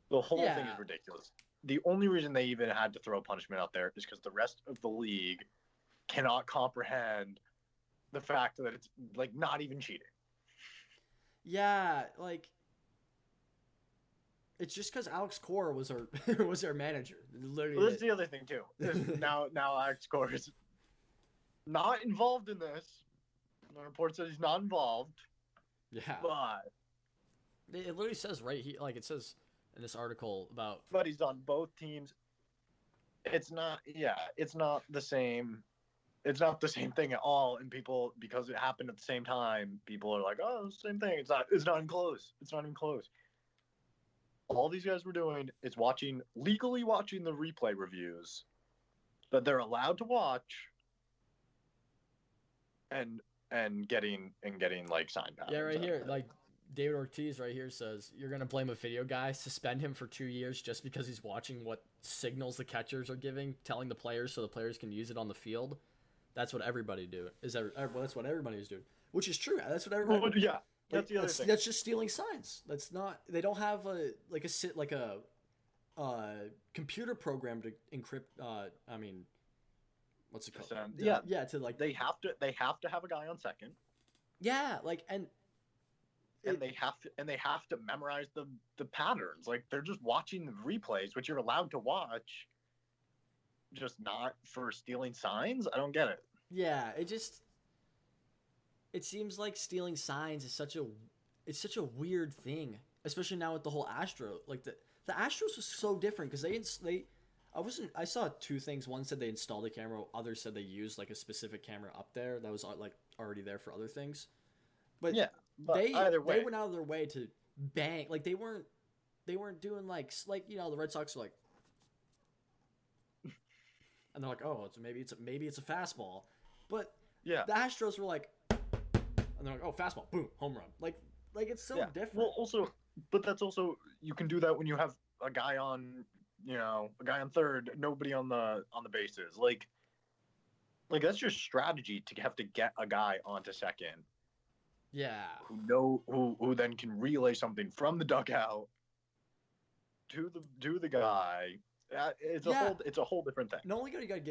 The whole Yeah. thing is ridiculous. The only reason they even had to throw punishment out there is because the rest of the league cannot comprehend the fact that it's like not even cheating. Yeah, like it's just because Alex Cora was our manager. Literally, Well, that's the other thing too. now Alex Cora is not involved in this. The report says he's not involved. yeah. But It literally says right here, like it says in this article about. But he's on both teams. It's not the same. It's not the same thing at all. And people, because it happened at the same time, people are like, "Oh, it's the same thing." It's not even close. It's not even close. All these guys were doing is legally watching the replay reviews that they're allowed to watch, and getting like sign patterns. Yeah, right out of here, it. like David Ortiz right here says you're gonna blame a video guy, suspend him for 2 years just because he's watching what signals the catchers are giving, telling the players so the players can use it on the field. That's what everybody do. That's what everybody is doing, which is true. That's what everybody. Well, yeah. That's the other thing. That's just stealing signs. That's not. They don't have a computer program to encrypt. I mean, what's it called? Yeah, yeah. To like they have to have a guy on second. Yeah, like and they have to memorize the patterns. Like they're just watching the replays, which you're allowed to watch, just not for stealing signs. I don't get it. Yeah, it seems like stealing signs is such a weird thing, especially now with the whole Astro. Like the Astros was so different because I saw two things. One said they installed a camera. Others said they used like a specific camera up there that was like already there for other things. But yeah, either way, they went out of their way to bang. Like they weren't doing like the Red Sox were like, and they're like, oh, maybe it's a fastball, but yeah, the Astros were like, and they're like, oh, fastball, boom, home run. Like it's so different. Well, also, but that's also, you can do that when you have a guy on third, nobody on the bases. Like that's just strategy to have to get a guy onto second. Yeah. Who then can relay something from the dugout to the guy. It's a whole different thing. Not only you gotta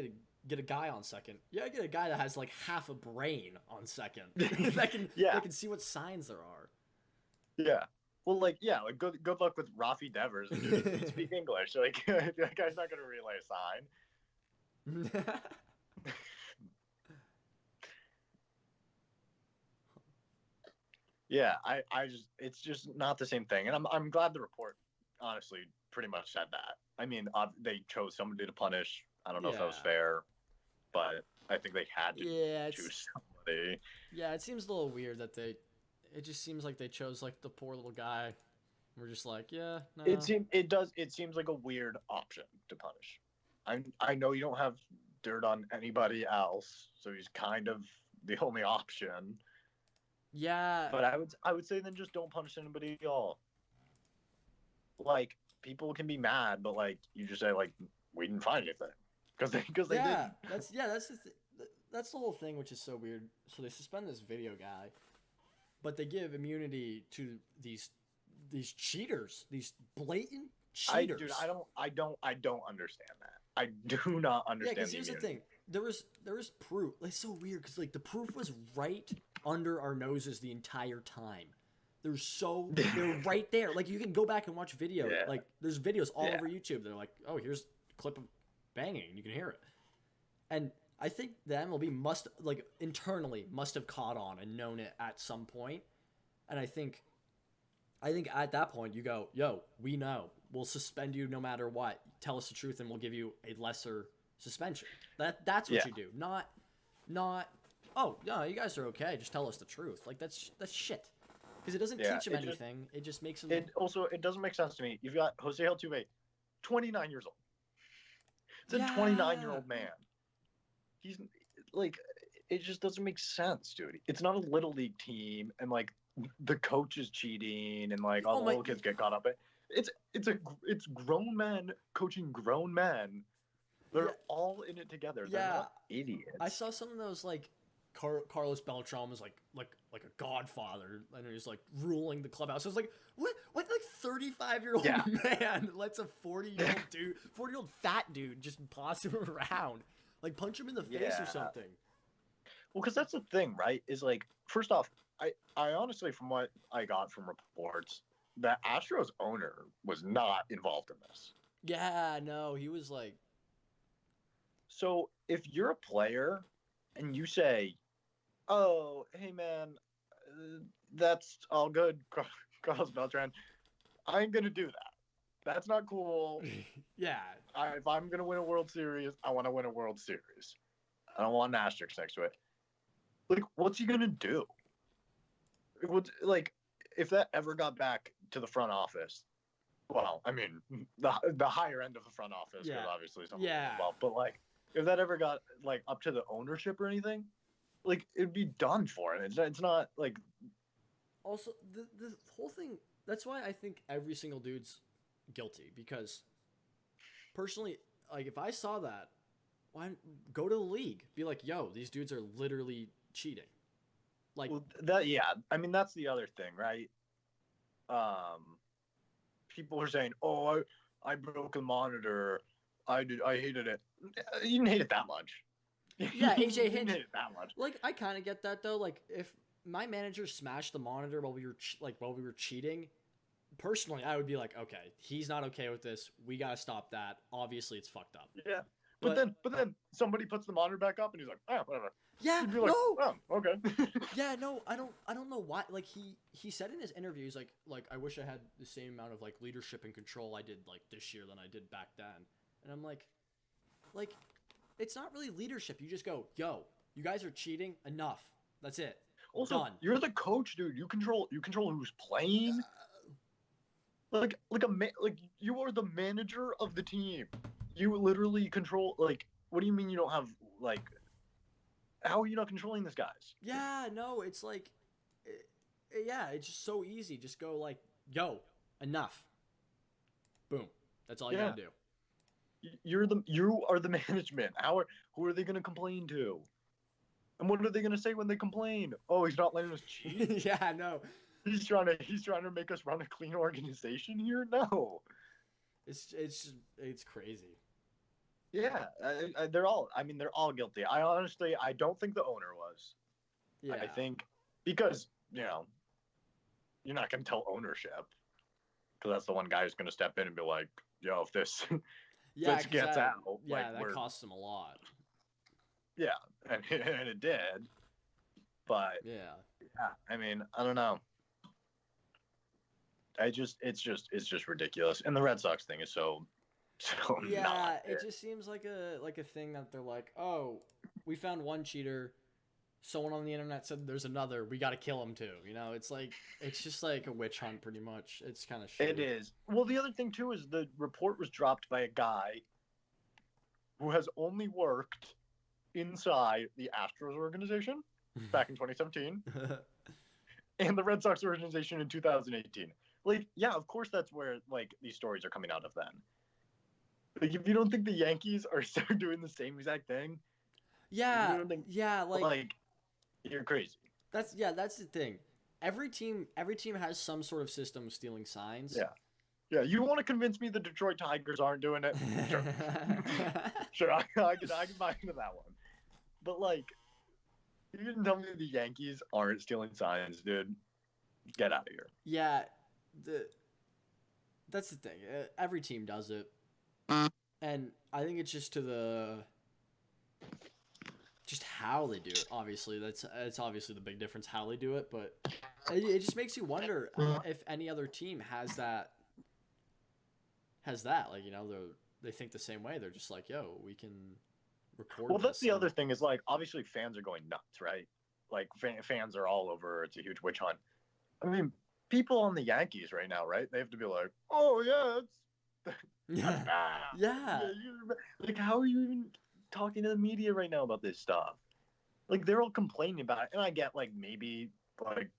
get a guy on second, you gotta get a guy that has like half a brain on second that can see what signs there are. Yeah. Well, good luck with Rafi Devers. He speak English. Like that guy's not gonna relay a sign. Yeah, I just, it's just not the same thing, and I'm glad the report honestly pretty much said that. I mean, they chose somebody to punish. I don't know if that was fair, but I think they had to choose somebody. Yeah, it seems a little weird that it just seems like they chose like the poor little guy. We're just like, yeah, no. It seems like a weird option to punish. I know you don't have dirt on anybody else, so he's kind of the only option. Yeah. But I would say then just don't punish anybody at all. Like, people can be mad, but like you just say like, we didn't find anything because they didn't. That's the whole thing, which is so weird. So they suspend this video guy, but they give immunity to these cheaters, these blatant cheaters. I don't understand that. I do not understand. Yeah, because here's the thing: there was proof. It's so weird because like the proof was right under our noses the entire time. They're right there. Like you can go back and watch video. Yeah. Like there's videos all over YouTube. They're like, oh, here's a clip of banging, and you can hear it. And I think the MLB must internally have caught on and known it at some point. And I think at that point you go, yo, we know. We'll suspend you no matter what. Tell us the truth and we'll give you a lesser suspension. That's what you do. Not oh, no, you guys are okay. Just tell us the truth. Like that's shit. Because it doesn't teach him anything. It just makes him. It doesn't make sense to me. You've got Jose Altuve, 29 years old. It's a 29-year-old man. He's like, it just doesn't make sense, dude. It's not a little league team, and like the coach is cheating, and like all the little kids get caught up in. It's grown men coaching grown men. They're all in it together. They're not idiots. I saw some of those like Carlos Beltran was like a godfather, and he was like ruling the clubhouse. I was like, what like 35-year-old man lets a 40-year-old fat dude just boss him around, like punch him in the face or something. Well, because that's the thing, right? Is like, first off, I honestly, from what I got from reports, the Astros owner was not involved in this. Yeah, no, he was like. So if you're a player and you say, oh, hey, man, that's all good, Carlos Beltran, I ain't going to do that. That's not cool. Yeah. If I'm going to win a World Series, I want to win a World Series. I don't want an asterisk next to it. Like, what's he going to do? Like, if that ever got back to the front office, well, I mean, the higher end of the front office, because obviously something involved, but like, if that ever got like up to the ownership or anything, like it'd be done for it. It's not like. Also, the whole thing. That's why I think every single dude's guilty, because personally, like if I saw that, why go to the league? Be like, yo, these dudes are literally cheating. Like, well, that yeah. I mean, that's the other thing, right? People are saying, "Oh, I broke a monitor. I hated it." You didn't hate it that much. yeah, You AJ didn't Hinch. hate it that much. Like, I kind of get that though. Like, if my manager smashed the monitor while we were while we were cheating, personally, I would be like, okay, he's not okay with this. We gotta stop that. Obviously, it's fucked up. Yeah. But But then somebody puts the monitor back up and he's like, "Oh, whatever." yeah, You'd be like, no, "Oh, okay." yeah, no, I don't know why. Like he said in his interview, he's like I wish I had the same amount of like leadership and control I did like this year than I did back then. And I'm like, it's not really leadership. You just go, yo, you guys are cheating. Enough. That's it. Also, Done. you're the coach, dude. You control who's playing. Like you are the manager of the team. You literally control. Like, what do you mean you don't have like? How are you not controlling these guys? Yeah, no, it's like, yeah, it's just so easy. Just go like, yo, enough. Boom. That's all you Yeah, gotta do. you are the management. Who are they gonna complain to? And what are they gonna say when they complain? Oh, he's not letting us cheat. Yeah, no, He's trying to make us run a clean organization here. No. it's crazy. Yeah, they're all. I mean, they're all guilty. I don't think the owner was. I Yeah. think because you're not gonna tell ownership because that's the one guy who's gonna step in and be like, "Yo, if this Yeah, this 'cause gets that, out, yeah, like that we're costs him a lot. yeah," and it did. But Yeah. yeah, I mean, I don't know. It's just ridiculous, and the Red Sox thing is so Yeah, not it it. just seems like a thing that they're like, "Oh, we found one cheater. Someone on the internet said there's another. We got to kill him too." You know, it's like it's just like a witch hunt pretty much. It's kind of It shitty. is. Well, the other thing too is the report was dropped by a guy who has only worked inside the Astros organization back in 2017 and the Red Sox organization in 2018. Like, yeah, of course that's where like these stories are coming out of then. Like, if you don't think the Yankees are still doing the same exact thing, if you Yeah, don't think yeah, like you're crazy. that's the thing. Every team has some sort of system of stealing signs. Yeah. Yeah, you want to convince me the Detroit Tigers aren't doing it? Sure. Sure, I can buy into that one. But like, you didn't tell me the Yankees aren't stealing signs, dude. Get out of here. Yeah, the that's the thing. Every team does it, and I think it's just to the just how they do it. Obviously, that's obviously the big difference how they do it. But it just makes you wonder if any other team has that. Like, you know, they think the same way. They're just like, yo, we can record Well, that's this. the other thing is like, obviously fans are going nuts, right? Like fans are all over. It's a huge witch hunt. I mean, people on the Yankees right now, right? They have to be like, oh yeah, that's Yeah, bad. yeah, Like, how are you even talking to the media right now about this stuff? Like, they're all complaining about it, and I get like maybe like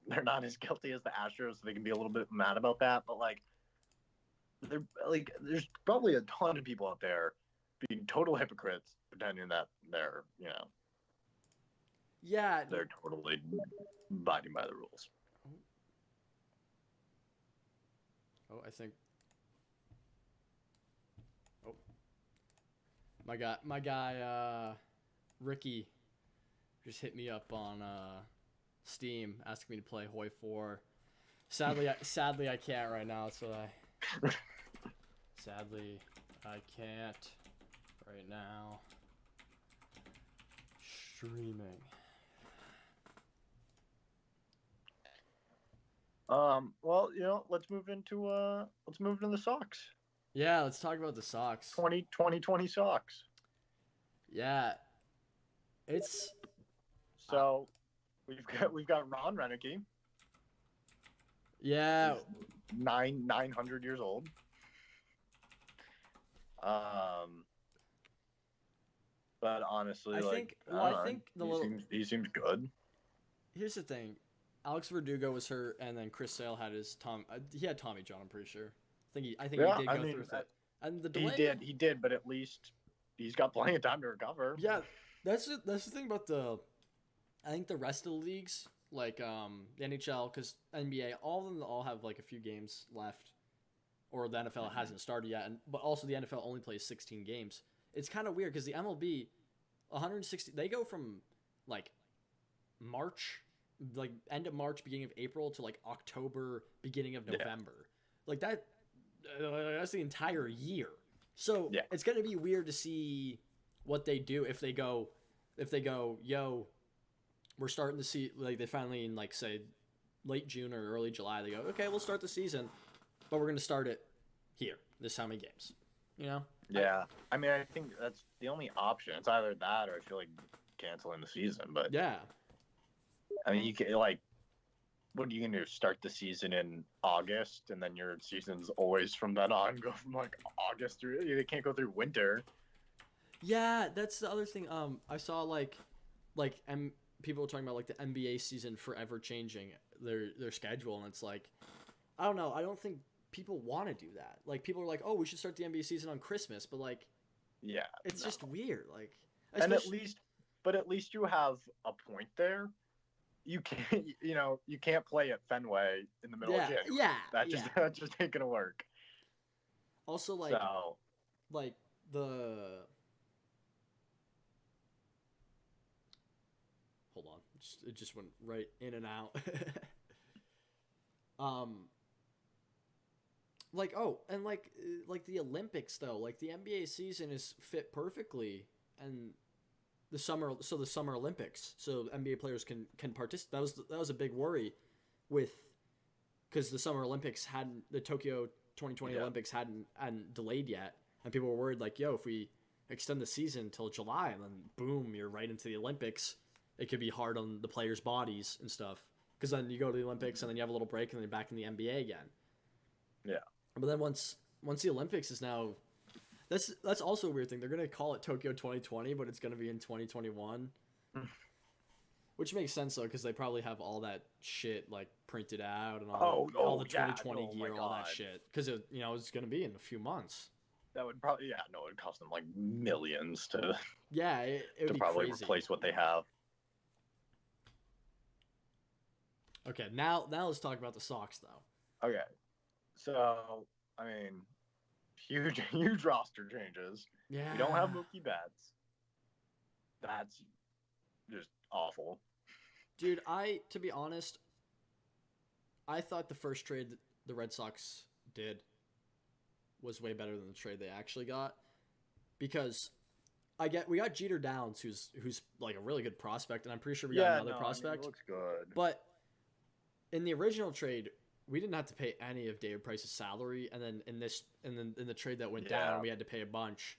they're not as guilty as the Astros, so they can be a little bit mad about that. But like, they're like, there's probably a ton of people out there being total hypocrites, pretending that yeah. they're totally abiding by the rules. Oh, I think. Oh, my guy, Ricky, just hit me up on Steam, asking me to play Hoi 4. Sadly, I can't right now. Sadly, I can't right now. Streaming. Well, let's move into the Sox. Yeah, let's talk about the Sox. 2020 Sox. Yeah, it's So we've got Ron Renicky. yeah. He's 900 years old. But honestly, I think he seems good. Here's the thing. Alex Verdugo was hurt, and then Chris Sale had he had Tommy John. I'm pretty sure. I think he did go through with it. And the delay. He did, but at least he's got plenty of time to recover. Yeah, that's the thing about the I think the rest of the leagues, like the NHL, because NBA, all of them all have like a few games left, or the NFL Hmm. hasn't started yet, and but also the NFL only plays 16 games. It's kind of weird because the MLB 160 they go from like March, like end of March, beginning of April to like October, beginning of Yeah, November. Like that's the entire year. So yeah, it's gonna be weird to see what they do if they go, yo, we're starting to see like they finally in like say late June or early July they go, okay, we'll start the season, but we're gonna start it here. This how many games, you know? yeah. I mean, I think that's the only option. It's either that or I feel like canceling the season. But Yeah, I mean, you can like, what are you gonna do? Start the season in August, and then your season's always from then on. Go from like August through. They can't go through winter. yeah. That's the other thing. I saw like people were talking about like the NBA season forever changing their schedule, and it's like I don't know. I don't think people want to do that. Like people are like, oh, we should start the NBA season on Christmas, but like Yeah, it's no. just weird. Like And at especially least, but at least you have a point there. You can't, you can't play at Fenway in the middle of yeah, January. yeah, That just yeah. that just ain't gonna work. Also So like the hold on, it just went right in and out. um like oh and like the Olympics though, like the NBA season is fit perfectly, and the summer Olympics, so NBA players can participate. That was a big worry with because the summer Olympics hadn't the Tokyo 2020 yeah, Olympics hadn't delayed yet, and people were worried like, yo, if we extend the season until July and then boom, you're right into the Olympics, it could be hard on the players' bodies and stuff. Because then you go to the Olympics and then you have a little break and then you're back in the NBA again. yeah. But then once the Olympics is now that's also a weird thing. They're gonna call it Tokyo 2020, but it's gonna be in 2021, which makes sense though because they probably have all that shit like printed out and Oh, all the yeah. 2020 Oh my gear, all that God. shit because it's gonna be in a few months. That would probably, yeah, no, it would cost them like millions to Yeah, it would be probably crazy. replace what they have. Okay, now let's talk about the Sox though. Okay, so I mean, huge huge roster changes. We don't have Yeah, Mookie Betts. That's just awful. dude. To be honest, I thought the first trade the Red Sox did was way better than the trade they actually got because we got Jeter Downs, who's like a really good prospect, and I'm pretty sure we got Yeah, another no, I mean, it prospect. looks good. But in the original trade, we didn't have to pay any of David Price's salary, and then in the trade that went down, Yeah, we had to pay a bunch,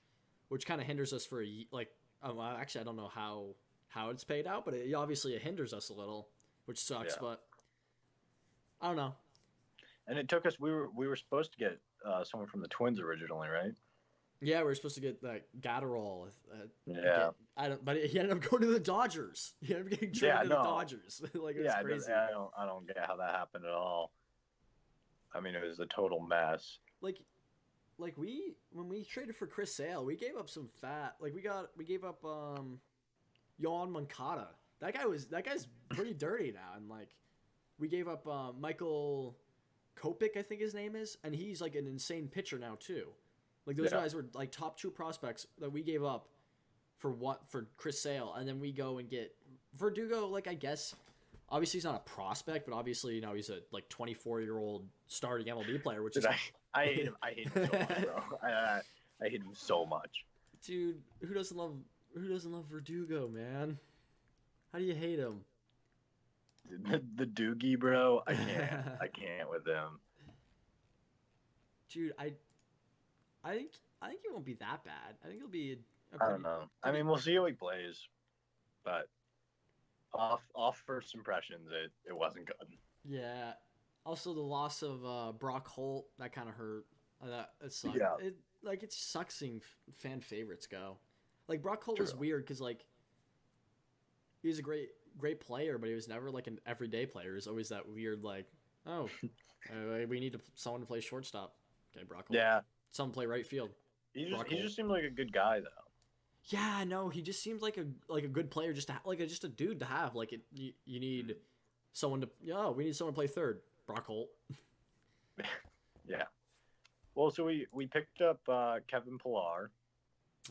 which kind of hinders us for like. Actually, I don't know how it's paid out, but obviously it hinders us a little, which sucks. yeah. But I don't know. And it took us. We were supposed to get someone from the Twins originally, right? Yeah, we were supposed to get that Gatterall. Yeah, I don't, but he ended up going to the Dodgers. He ended up getting traded yeah, to the no, Dodgers. Like it was yeah. crazy. I don't get how that happened at all. I mean, it was a total mess. Like like we when we traded for Chris Sale, we gave up some fat. Like we gave up Yohan Moncada. That guy's pretty dirty now, and like we gave up Michael Kopech, I think his name is, and he's like an insane pitcher now too. Like those Yeah, guys were like top two prospects that we gave up for Chris Sale, and then we go and get Verdugo. Like I guess obviously he's not a prospect, but obviously he's a like 24-year-old starting MLB player, which dude, is I hate him. I hate him so much, bro. I hate him so much. dude. Who doesn't love Verdugo, man? How do you hate him? The Doogie, bro. I can't. I can't with him. Dude, I think he won't be that bad. I think he'll be a I don't pretty know. I pretty mean, we'll see how he plays, but off first impressions, it wasn't good. yeah. Also, the loss of Brock Holt that kind of hurt. That it sucked. Yeah, It sucks seeing fan favorites go. Like Brock Holt was true. weird because like he was a great player, but he was never like an everyday player. He was always that weird like, oh, we need someone to play shortstop. Okay, Brock Holt. Yeah, Someone play right field. he just Brock he Holt. just seemed like a good guy though. Yeah, no, he just seemed like a good player, just to just a dude to have. Like you need someone to. Oh, we need someone to play third. Brock Holt. Yeah. Well, so we picked up Kevin Pillar.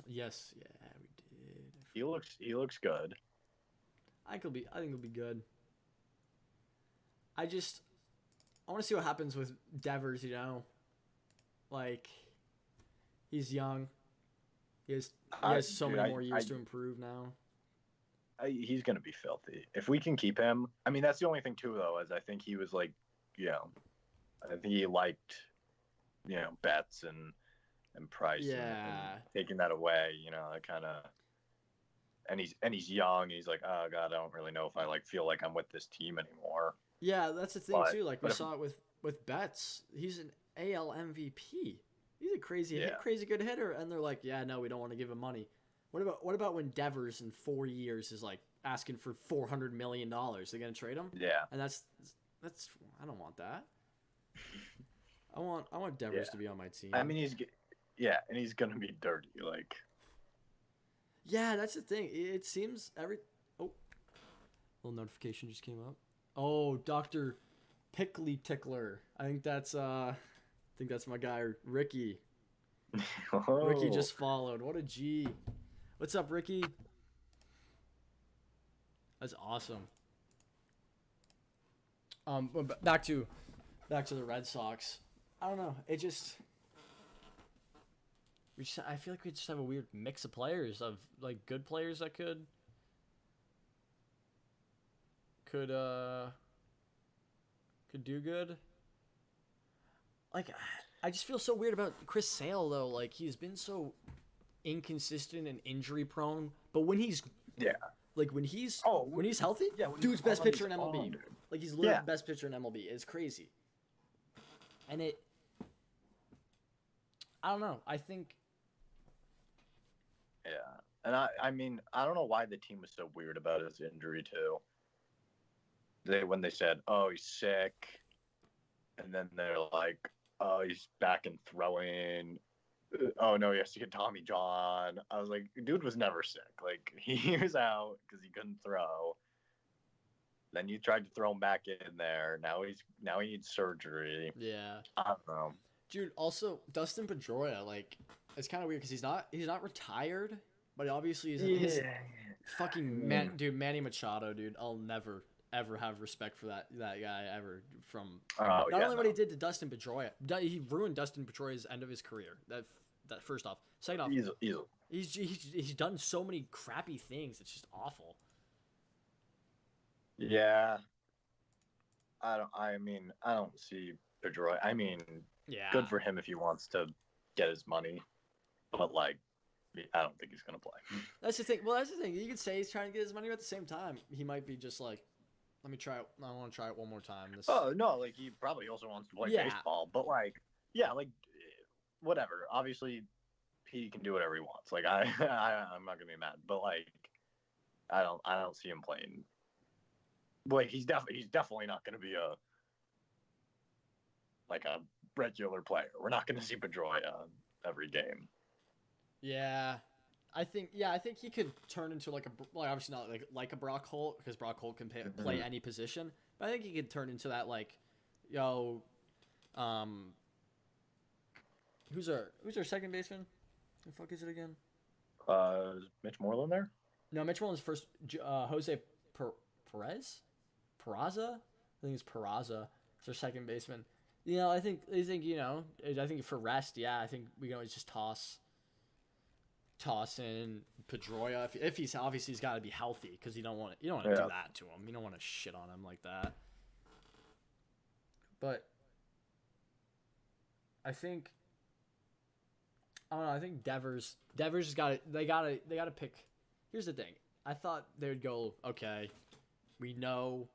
Yes, yeah, we did. He looks good. I think it'll be good. I want to see what happens with Devers. Like he's young. He has so many more years to improve now. He's gonna be filthy if we can keep him. I mean, that's the only thing too, though, is I think he was like, I think he liked, bets and price Yeah. and taking that away. It kind of. And he's young. He's like, oh god, I don't really know if I feel like I'm with this team anymore. Yeah, that's the thing But too. Like we but if, saw it with Betts. He's an AL MVP. He's a yeah, crazy good hitter, and they're like, yeah, no, we don't want to give him money. What about when Devers in 4 years is like asking for $400 million? They're gonna trade him, yeah, and that's I don't want that. I want Devers yeah. to be on my team. I mean, and he's gonna be dirty. Like, Yeah, that's the thing. It seems oh, little notification just came up. Oh, Dr. Pickly Tickler. I think that's my guy Ricky. Ricky just followed. What a G. What's up, Ricky? That's awesome. But back to the Red Sox. I don't know. I feel like we just have a weird mix of players, of like good players that could do good. Like I just feel so weird about Chris Sale though. Like he's been so inconsistent and injury prone, but when he's yeah, when he's healthy, yeah, when dude's he's best on, pitcher he's in MLB. on, dude. Like he's literally Yeah. best pitcher in MLB. It's crazy. And I don't know. I think Yeah, and I mean, I don't know why the team was so weird about his injury too. When they said, "Oh, he's sick," and then they're like, "Oh, he's back and throwing." Oh no, he has to get Tommy John. I was like, dude was never sick. Like he was out because he couldn't throw. Then you tried to throw him back in there. Now he needs surgery. yeah. I don't know. Dude, also Dustin Pedroia, like it's kind of weird because he's not retired, but obviously his fucking Manny Machado, dude. I'll never ever have respect for that guy ever from not only what he did to Dustin Pedroia, he ruined Dustin Pedroia's end of his career. That first off, second off, he's done so many crappy things. It's just awful. Yeah, I mean, I don't see Pedroia. I mean, Yeah. good for him if he wants to get his money, but like, I don't think he's gonna play. That's the thing. Well, that's the thing. You could say he's trying to get his money, but at the same time, he might be just like, let me try it. I want to try it one more time. Oh no, like he probably also wants to play baseball, but like, yeah, like whatever. Obviously, he can do whatever he wants. Like I'm not gonna be mad, but like, I don't see him playing. Like he's definitely not gonna be a regular player. We're not gonna see Pedroia every game. Yeah, I think he could turn into obviously not like a Brock Holt because Brock Holt can play any position, but I think he could turn into that who's our second baseman? The fuck is it again? Is Mitch Moreland there? No, Mitch Moreland's first. Jose Perez, Peraza. I think it's Peraza. It's our second baseman. I think I think for rest, yeah, I think we can always just toss in Pedroia if he's obviously he's got to be healthy because you don't want to do that to him. You don't want to shit on him like that. But I think I don't know. I think Devers has got it. They got to pick. Here's the thing. I thought they would go, okay, we know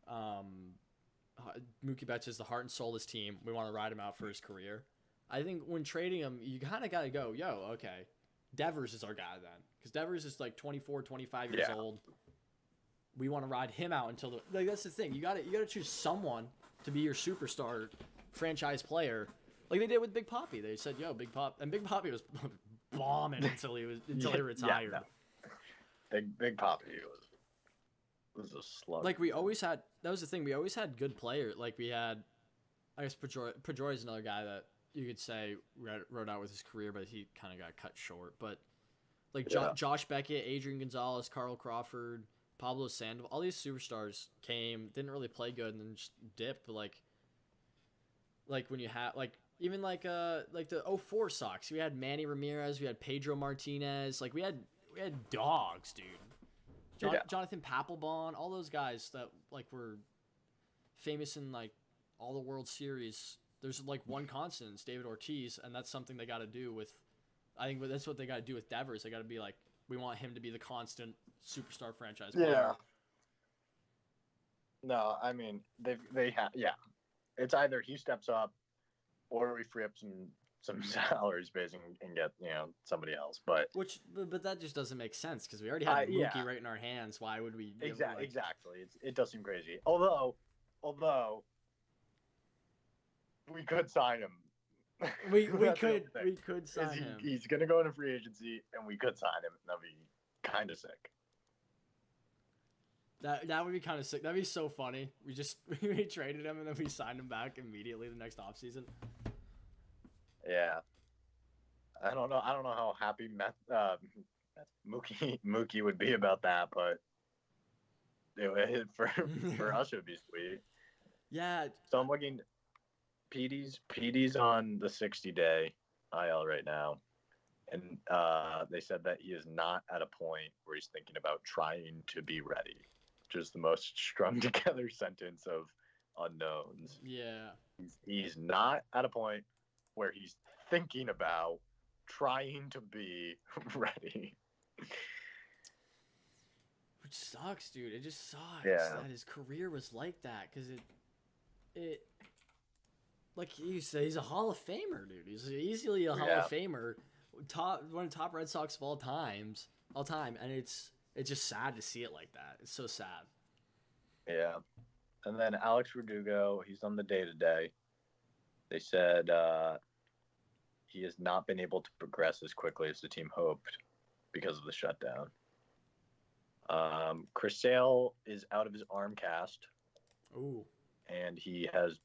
Mookie Betts is the heart and soul of this team. We want to ride him out for his career. I think when trading him, you kind of got to go, okay, Devers is our guy then. Because Devers is like 24, 25 years old. We want to ride him out until that's the thing. You got to choose someone to be your superstar franchise player. Like they did with Big Papi. They said, Big Pop. And Big Papi was bombing until he retired. Yeah, no. Big Poppy was a slug. Like we always had. That was the thing. We always had good players. Like we had. I guess Pedroia is another guy that you could say wrote out with his career, but he kind of got cut short. But like Josh Beckett, Adrian Gonzalez, Carl Crawford, Pablo Sandoval, all these superstars came, didn't really play good, and then just dipped. But like when you had like even like the '04 Sox, we had Manny Ramirez, we had Pedro Martinez, like we had dogs, dude. Jonathan Papelbon, all those guys that like were famous in like all the World Series. There's like one constant, it's David Ortiz, and that's something they got to do with. I think that's what they got to do with Devers. They got to be like, we want him to be the constant superstar franchise player. Yeah. No, I mean they have It's either he steps up, or we free up some salary space and get somebody else. But that just doesn't make sense because we already had Mookie right in our hands. Why would we? Exactly. It does seem crazy. Although we could sign him. We could sign him. He's gonna go into free agency, and we could sign him. That'd be kind of sick. That would be kind of sick. That'd be so funny. We traded him and then we signed him back immediately the next offseason. Yeah. I don't know how happy Mookie would be about that, but for us it would be sweet. Yeah. So I'm looking. PD's on the 60-day IL right now, and they said that he is not at a point where he's thinking about trying to be ready, which is the most strung together sentence of unknowns. Yeah. He's not at a point where he's thinking about trying to be ready. Which sucks, dude. It just sucks that his career was like that because it like you say, he's a Hall of Famer, dude. He's easily a Hall of Famer, one of the top Red Sox of all time, and it's just sad to see it like that. It's so sad. Yeah, and then Alex Verdugo, he's on the day-to-day. They said he has not been able to progress as quickly as the team hoped because of the shutdown. Chris Sale is out of his arm cast. Ooh. And he has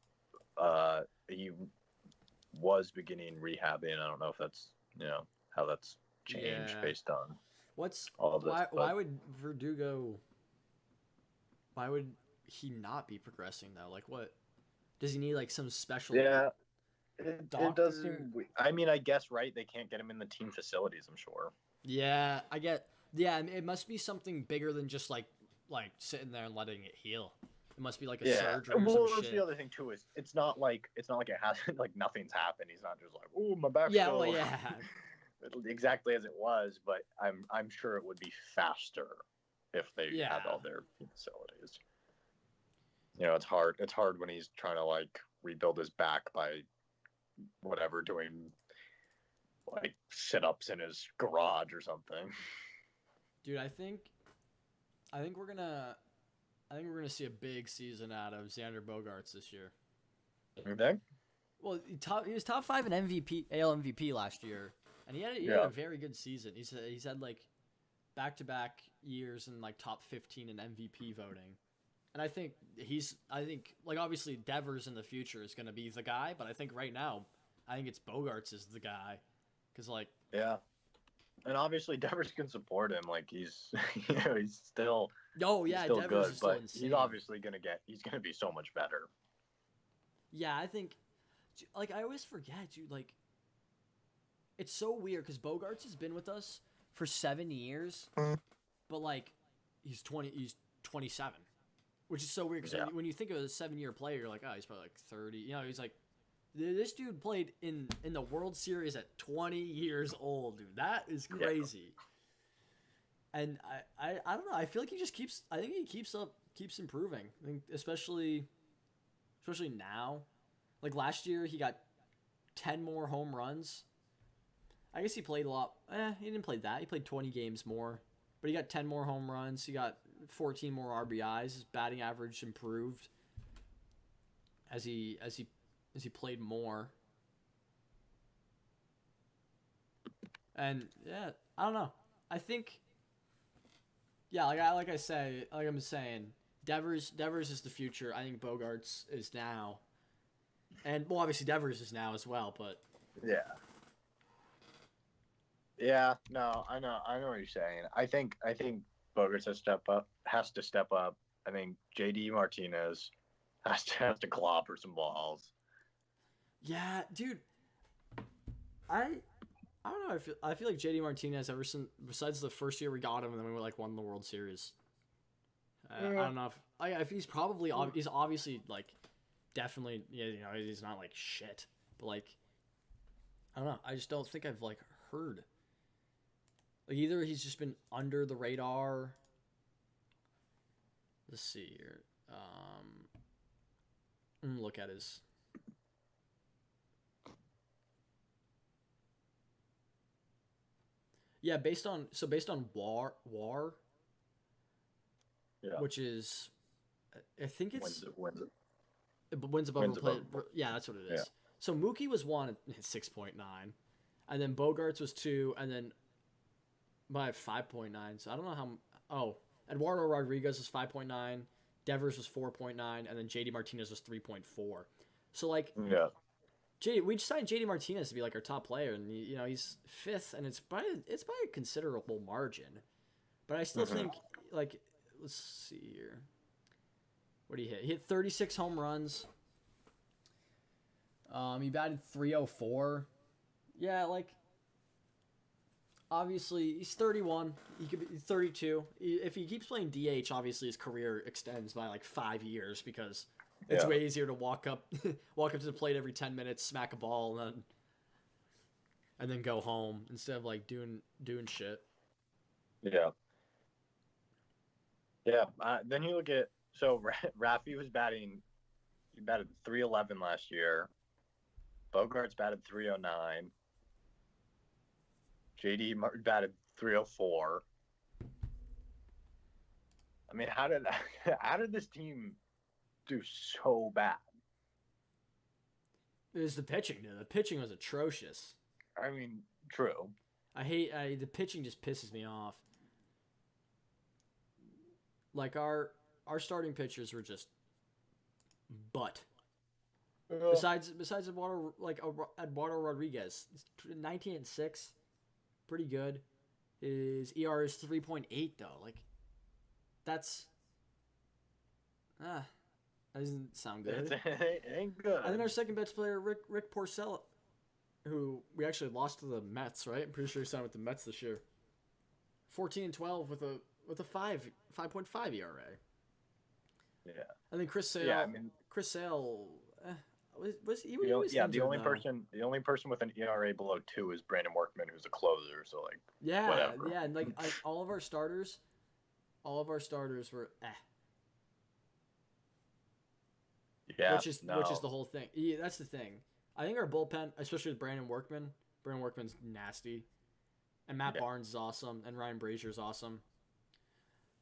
he was beginning rehabbing. I don't know if that's how that's changed based on all of this. Why would Verdugo? Why would he not be progressing though? Like, what does he need? Like some special? Yeah, it does seem. I mean, I guess right. They can't get him in the team facilities. I'm sure. Yeah, I get. Yeah, it must be something bigger than just like sitting there and letting it heal. It must be like a surgery or some shit. The other thing too is it's not like it has like nothing's happened. He's not just like, oh, my back's exactly as it was. But I'm sure it would be faster if they had all their facilities. It's hard. It's hard when he's trying to like rebuild his back by doing like sit-ups in his garage or something. Dude, I think we're gonna see a big season out of Xander Bogaerts this year. You think? Well, he was top 5 in AL MVP last year, and he had a very good season. He's had like back-to-back years in like top 15 in MVP voting, and I think like obviously Devers in the future is going to be the guy, but I think right now it's Bogaerts is the guy, because like and obviously Devers can support him. Like he's he's still Devers good, is still but insane. He's obviously gonna be so much better. Yeah, I think like I always forget, dude. Like it's so weird because Bogaerts has been with us for 7 years, but like he's 27, which is so weird because when you think of a 7-year player, you're like, oh, he's probably like 30. He's like. This dude played in the World Series at 20 years old, dude. That is crazy. Yeah. And I don't know. I feel like he just keeps. I think he keeps improving. I think especially now. Like last year, he got 10 more home runs. I guess he played a lot. He didn't play that. He played 20 games more, but he got 10 more home runs. He got 14 more RBIs. His batting average improved as he played more. And yeah, I don't know. I think yeah, like I'm saying, Devers is the future. I think Bogarts is now, and well, obviously Devers is now as well. But Yeah. Yeah, no, I know what you're saying. I think Bogarts has to step up. I think JD Martinez has to clobber some balls. yeah, dude, I I don't know. I feel like JD Martinez ever since besides the first year we got him and then we like won the World Series. I Yeah. don't know if he's he's obviously like definitely he's not like shit, but like I don't know. I just don't think I've like heard like either he's just been under the radar. Let's see here. Look at his. Yeah, based on WAR, Yeah. which is I think Wins it's it, wins it. wins above Wins above replay. the board. Yeah, that's what it Yeah. is. So Mookie was one at 6.9, and then Bogarts was two, and then by 5.9. So I don't know how. Oh, Eduardo Rodriguez was 5.9, Devers was 4.9, and then JD Martinez was 3.4. So like Yeah. we decided JD Martinez to be like our top player, and he's fifth, and it's by a considerable margin. But I still Hmm. think like let's see here. What did he hit? He hit 36 home runs. He batted 304. Yeah, like obviously he's 31. He could be 32. If he keeps playing DH, obviously his career extends by like 5 years because it's Yeah. way easier to walk up walk up to the plate every 10 minutes, smack a ball, and then go home instead of like doing shit. Yeah. Yeah. Then you look at so Rafi was batting. He batted 311 last year. Bogarts batted 309. JD batted 304. I mean, how did how did this team do so bad? It was the pitching, dude. The pitching was atrocious. I mean, true. The pitching just pisses me off. Like our starting pitchers were just butt. Yeah. Besides Eduardo Rodriguez, 19-6, pretty good. His ER is 3.8 though. Like that's that doesn't sound good. It ain't And then good. our second best player, Rick Porcello, who we actually lost to the Mets, right? I'm pretty sure he signed with the Mets this year. 14-12 with a 5.5 ERA. Yeah. And then Yeah. I mean, Chris Sale, he was the injured only though. person with an ERA below 2 is Brandon Workman, who's a closer. So like, Yeah, whatever. yeah, and like all of our starters were Yeah. which is No. the whole thing. Yeah, that's the thing. I think our bullpen, especially with Brandon Workman, Brandon Workman's nasty, and Matt Yeah. Barnes is awesome, and Ryan Brazier's awesome.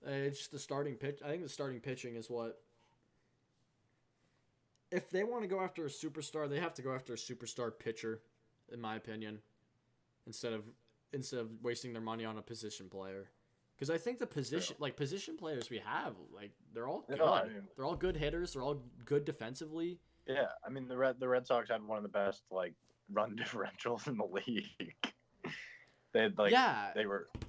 It's just the starting pitch. I think the starting pitching is what. If they want to go after a superstar, they have to go after a superstar pitcher, in my opinion, instead of wasting their money on a position player. Because I think the True. position players we have, like they're all No. I good. mean, They're all good hitters. They're all good defensively. yeah. I mean, the Red Sox had one of the best like run differentials in the league. They had like Yeah,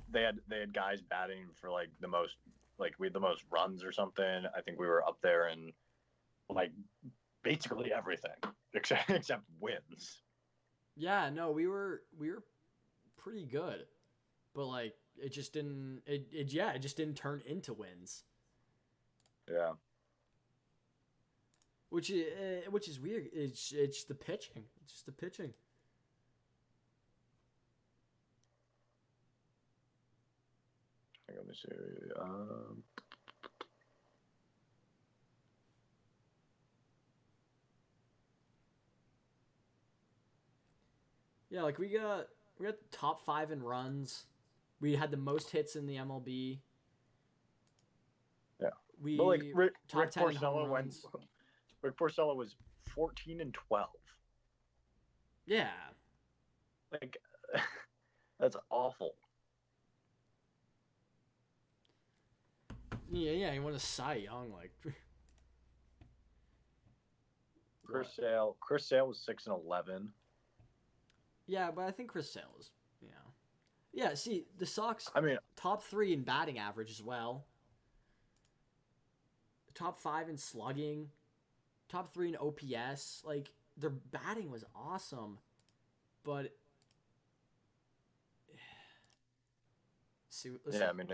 they had guys batting for like the most, like we had the most runs or something. I think we were up there in like basically everything except wins. yeah. No, we were pretty good, but like it just didn't. It just didn't turn into wins, Yeah. which is weird. It's the pitching. It's just the pitching. Let me see. Yeah, like we got top five in runs. We had the most hits in the MLB. Yeah. But like We Rick, top Rick 10 in home Porcello went. runs. Rick Porcello was 14-12. Yeah, Like That's awful. Yeah, he won a Cy Young, like. Chris Sale was 6-11. Yeah, but I think Chris Sale is, you know. Yeah, see, the Sox I mean, top 3 in batting average as well. Top 5 in slugging. Top 3 in OPS. Like, their batting was awesome. But see, listen. yeah, I mean,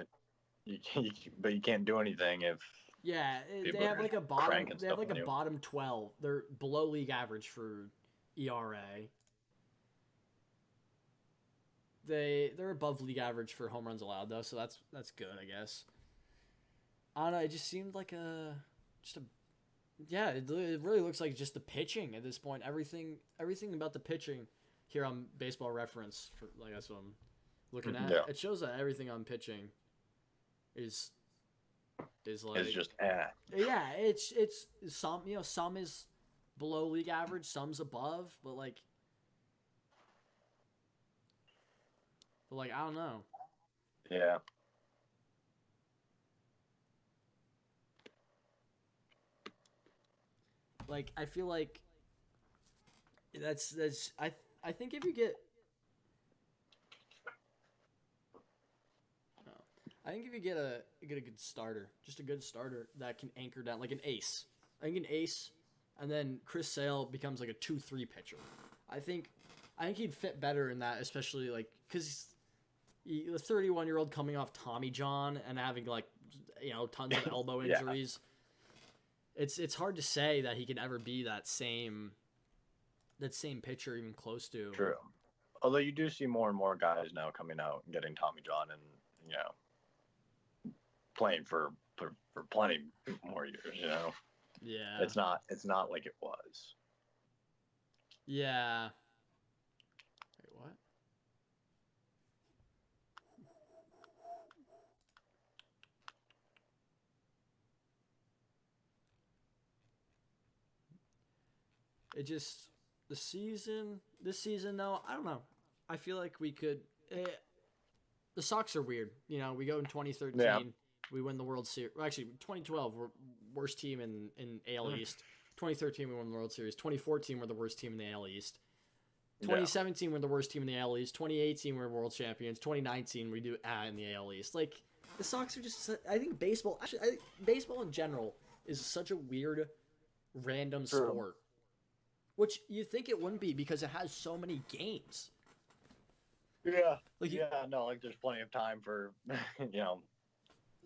but you can't do anything if Yeah, they people have are like a bottom. cranking They have stuff like on a you. bottom 12. They're below league average for ERA. They're above league average for home runs allowed though, so that's good, I guess. I don't know. It just seemed like just a yeah. It really looks like just the pitching at this point. Everything about the pitching here on Baseball Reference for like that's what I'm looking at. Yeah, It shows that everything on pitching is like it's just yeah. It's some some is below league average, some's above, but I don't know. yeah. Like I feel like that's I think if you get oh, I think if you get a good starter, just a good starter that can anchor down like an ace. I think an ace, and then Chris Sale becomes like a 2-3 pitcher. I think I think he'd fit better in that, especially like because the 31-year-old coming off Tommy John and having like tons of elbow Yeah, injuries. It's hard to say that he can ever be that same pitcher even close to. true. Although you do see more and more guys now coming out and getting Tommy John and you know playing for plenty more years. You know, Yeah. it's not like it was. Yeah. Wait, what? It just this season though, I don't know. I feel like we could the Sox are weird. We go in 2013, Yeah. we win the World Series. Well, actually, 2012 we're worst team in AL East. 2013 we won the World Series. 2014 we're the worst team in the AL East. 2017 we're the worst team in the AL East. 2018 we're world champions. 2019 we do in the AL East. Like the Sox are just. I think baseball. Actually, I think baseball in general is such a weird, random True. sport. Which you think it wouldn't be because it has so many games. Yeah. Like No, like there's plenty of time for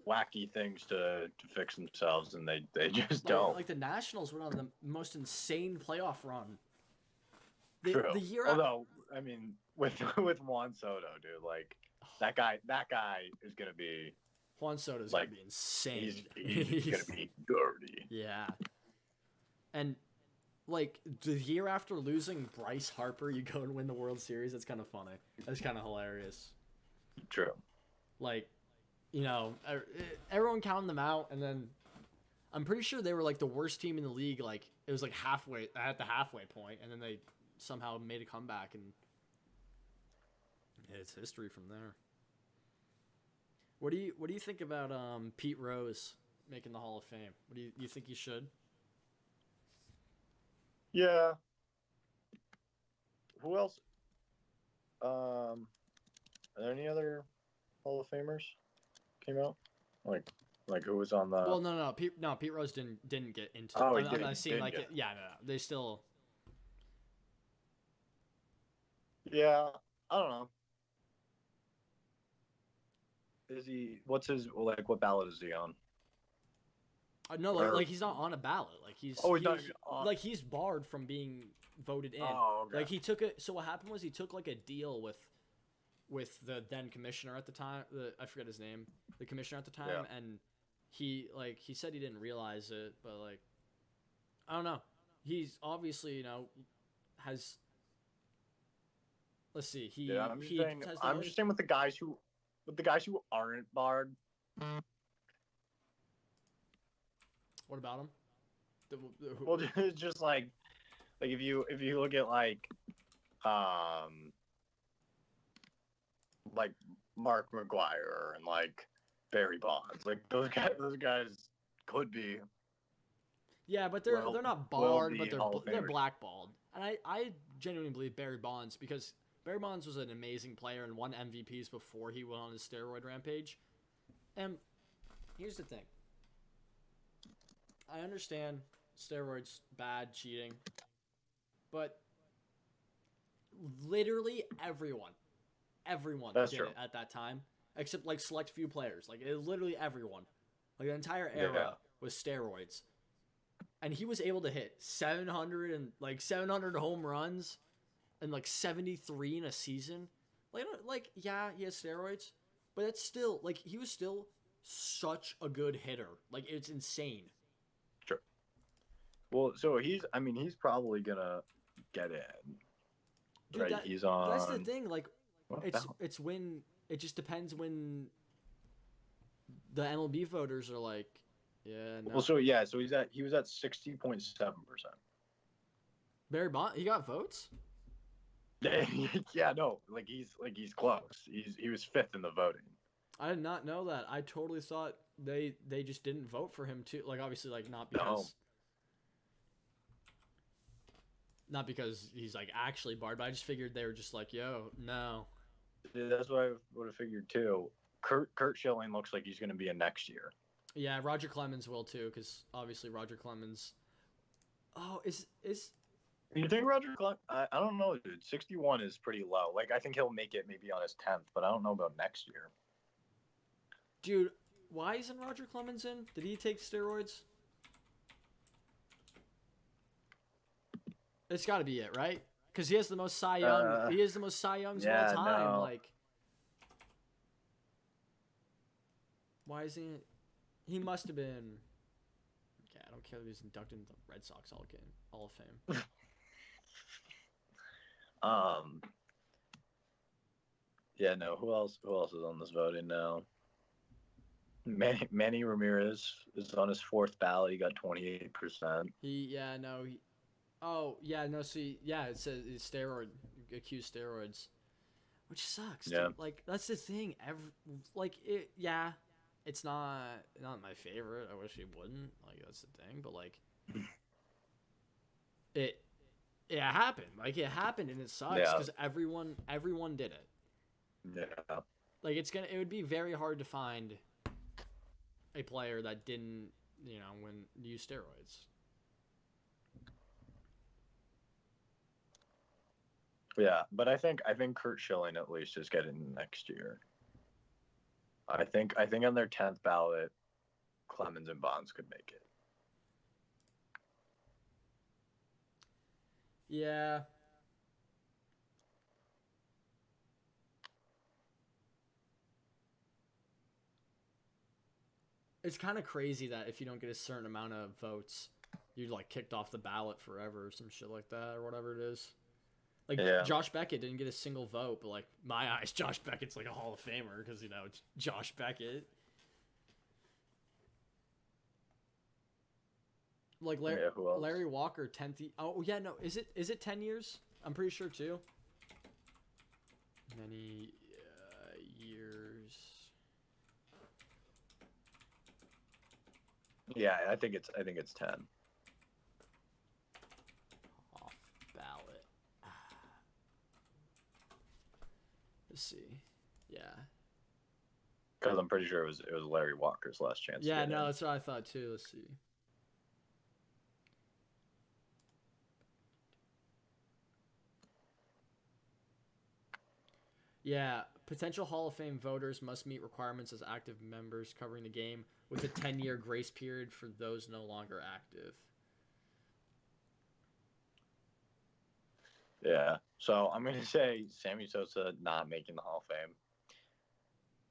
wacky things to fix themselves, and they just don't. Like the Nationals went on the most insane playoff run. True. The year Although, I mean, with Juan Soto, dude, like that guy is gonna be Juan Soto's like gonna be insane. he's gonna be dirty. Yeah. And like the year after losing Bryce Harper, you go and win the World Series. That's kind of funny. That's kind of hilarious. True. Like, everyone counting them out, and then I'm pretty sure they were like the worst team in the league. Like it was like halfway at the halfway point, and then they somehow made a comeback, and it's history from there. What do you think about Pete Rose making the Hall of Fame? What do you think he should? Yeah. Who else? Are there any other Hall of Famers came out? Like who was on the? Well, no. Pete Rose didn't get into. Oh, I'm he not seeing like didn't it. Yeah, no. They still. Yeah, I don't know. Is he? What's his like? What ballot is he on? No, like he's not on a ballot. Like he's not on. like he's barred from being voted in. Oh, okay. Like he took it. So what happened was he took like a deal with the then commissioner at the time. I forget his name. The commissioner at the time, Yeah. and he said he didn't realize it, but like I don't know. He's obviously has. Let's see. I'm just saying. has I'm just saying with the guys who aren't barred. What about him? Well, just like if you look at like like Mark McGuire and like Barry Bonds. Like those guys could be. Yeah, but they're not Will barred, be but Hall of they're Famers. blackballed. And I genuinely believe Barry Bonds, because Barry Bonds was an amazing player and won MVPs before he went on his steroid rampage. And here's the thing. I understand steroids, bad, cheating, but literally everyone That's did true. it at that time, except like select few players. Like literally everyone, like the entire Yeah. era was steroids, and he was able to hit 700 home runs and like 73 in a season. Like yeah, he has steroids, but it's still like he was still such a good hitter. Like it's insane. Sure. Well, so he's probably gonna get in, Dude, right? He's that's the on. thing. Like, What the hell? it's when it just depends when the MLB voters are like, yeah, Well, no. so yeah, so he was at 60.7%. Barry Bond, he got votes. Yeah, no, he's close. He was fifth in the voting. I did not know that. I totally thought they just didn't vote for him too. Like, obviously, like No, not because he's like actually barred, but I just figured they were just like, yo, no. that's what I would have figured too. Kurt Schilling looks like he's going to be in next year. Yeah, Roger Clemens will too, because obviously Roger Clemens. Oh, is You think Roger Clemens? I don't know, dude. 61 is pretty low. Like I think he'll make it maybe on his 10th, but I don't know about next year. dude? Why isn't Roger Clemens in? Did he take steroids? It's got to be it, right? Because he has the most Cy Young. He has the most Cy Youngs of all Yeah, time. no. Like, why is he? He must have been. Okay, I don't care if he's inducted into the Red Sox Hall of Fame. Um. Yeah, no. Who else? Who else is on this voting now? Manny Ramirez is on his fourth ballot. He got 28%. Yeah, no. Oh, yeah, no. See, yeah, it says it's accused steroids, which sucks, Yeah. dude. Like that's the thing. Yeah, it's not my favorite. I wish he wouldn't. Like that's the thing, but like it it happened. Like it happened, and it sucks Yeah. because everyone did it. Yeah. Like it would be very hard to find a player that didn't use steroids. Yeah, but I think Kurt Schilling at least is getting next year. I think on their 10th ballot, Clemens and Bonds could make it. Yeah. It's kind of crazy that if you don't get a certain amount of votes, you're like kicked off the ballot forever or some shit like that or whatever it is. Like Yeah. Josh Beckett didn't get a single vote, but like my eyes, Josh Beckett's like a Hall of Famer because it's Josh Beckett. Like Yeah, who else? Larry Walker, 10th. Oh yeah, no, is it 10 years? I'm pretty sure too. Many years. Yeah, I think it's 10. Off ballot. Let's see. Yeah. Because I'm pretty sure it was Larry Walker's last chance. Yeah, to get no, in. that's what I thought too. Let's see. Yeah, potential Hall of Fame voters must meet requirements as active members covering the game with a 10-year grace period for those no longer active. Yeah. So I'm gonna say Sammy Sosa not making the Hall of Fame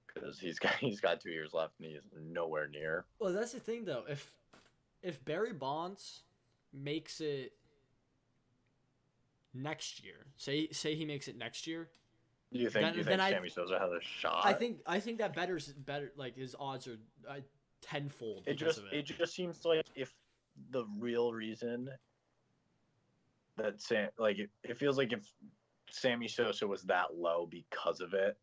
because he's got 2 years left and he is nowhere near. Well, that's the thing though. If Barry Bonds makes it next year, say he makes it next year, Do you think then Sammy Sosa has a shot? I think that better like his odds are tenfold because of it. It just seems like if the real reason that it feels like if Sammy Sosa was that low because of it,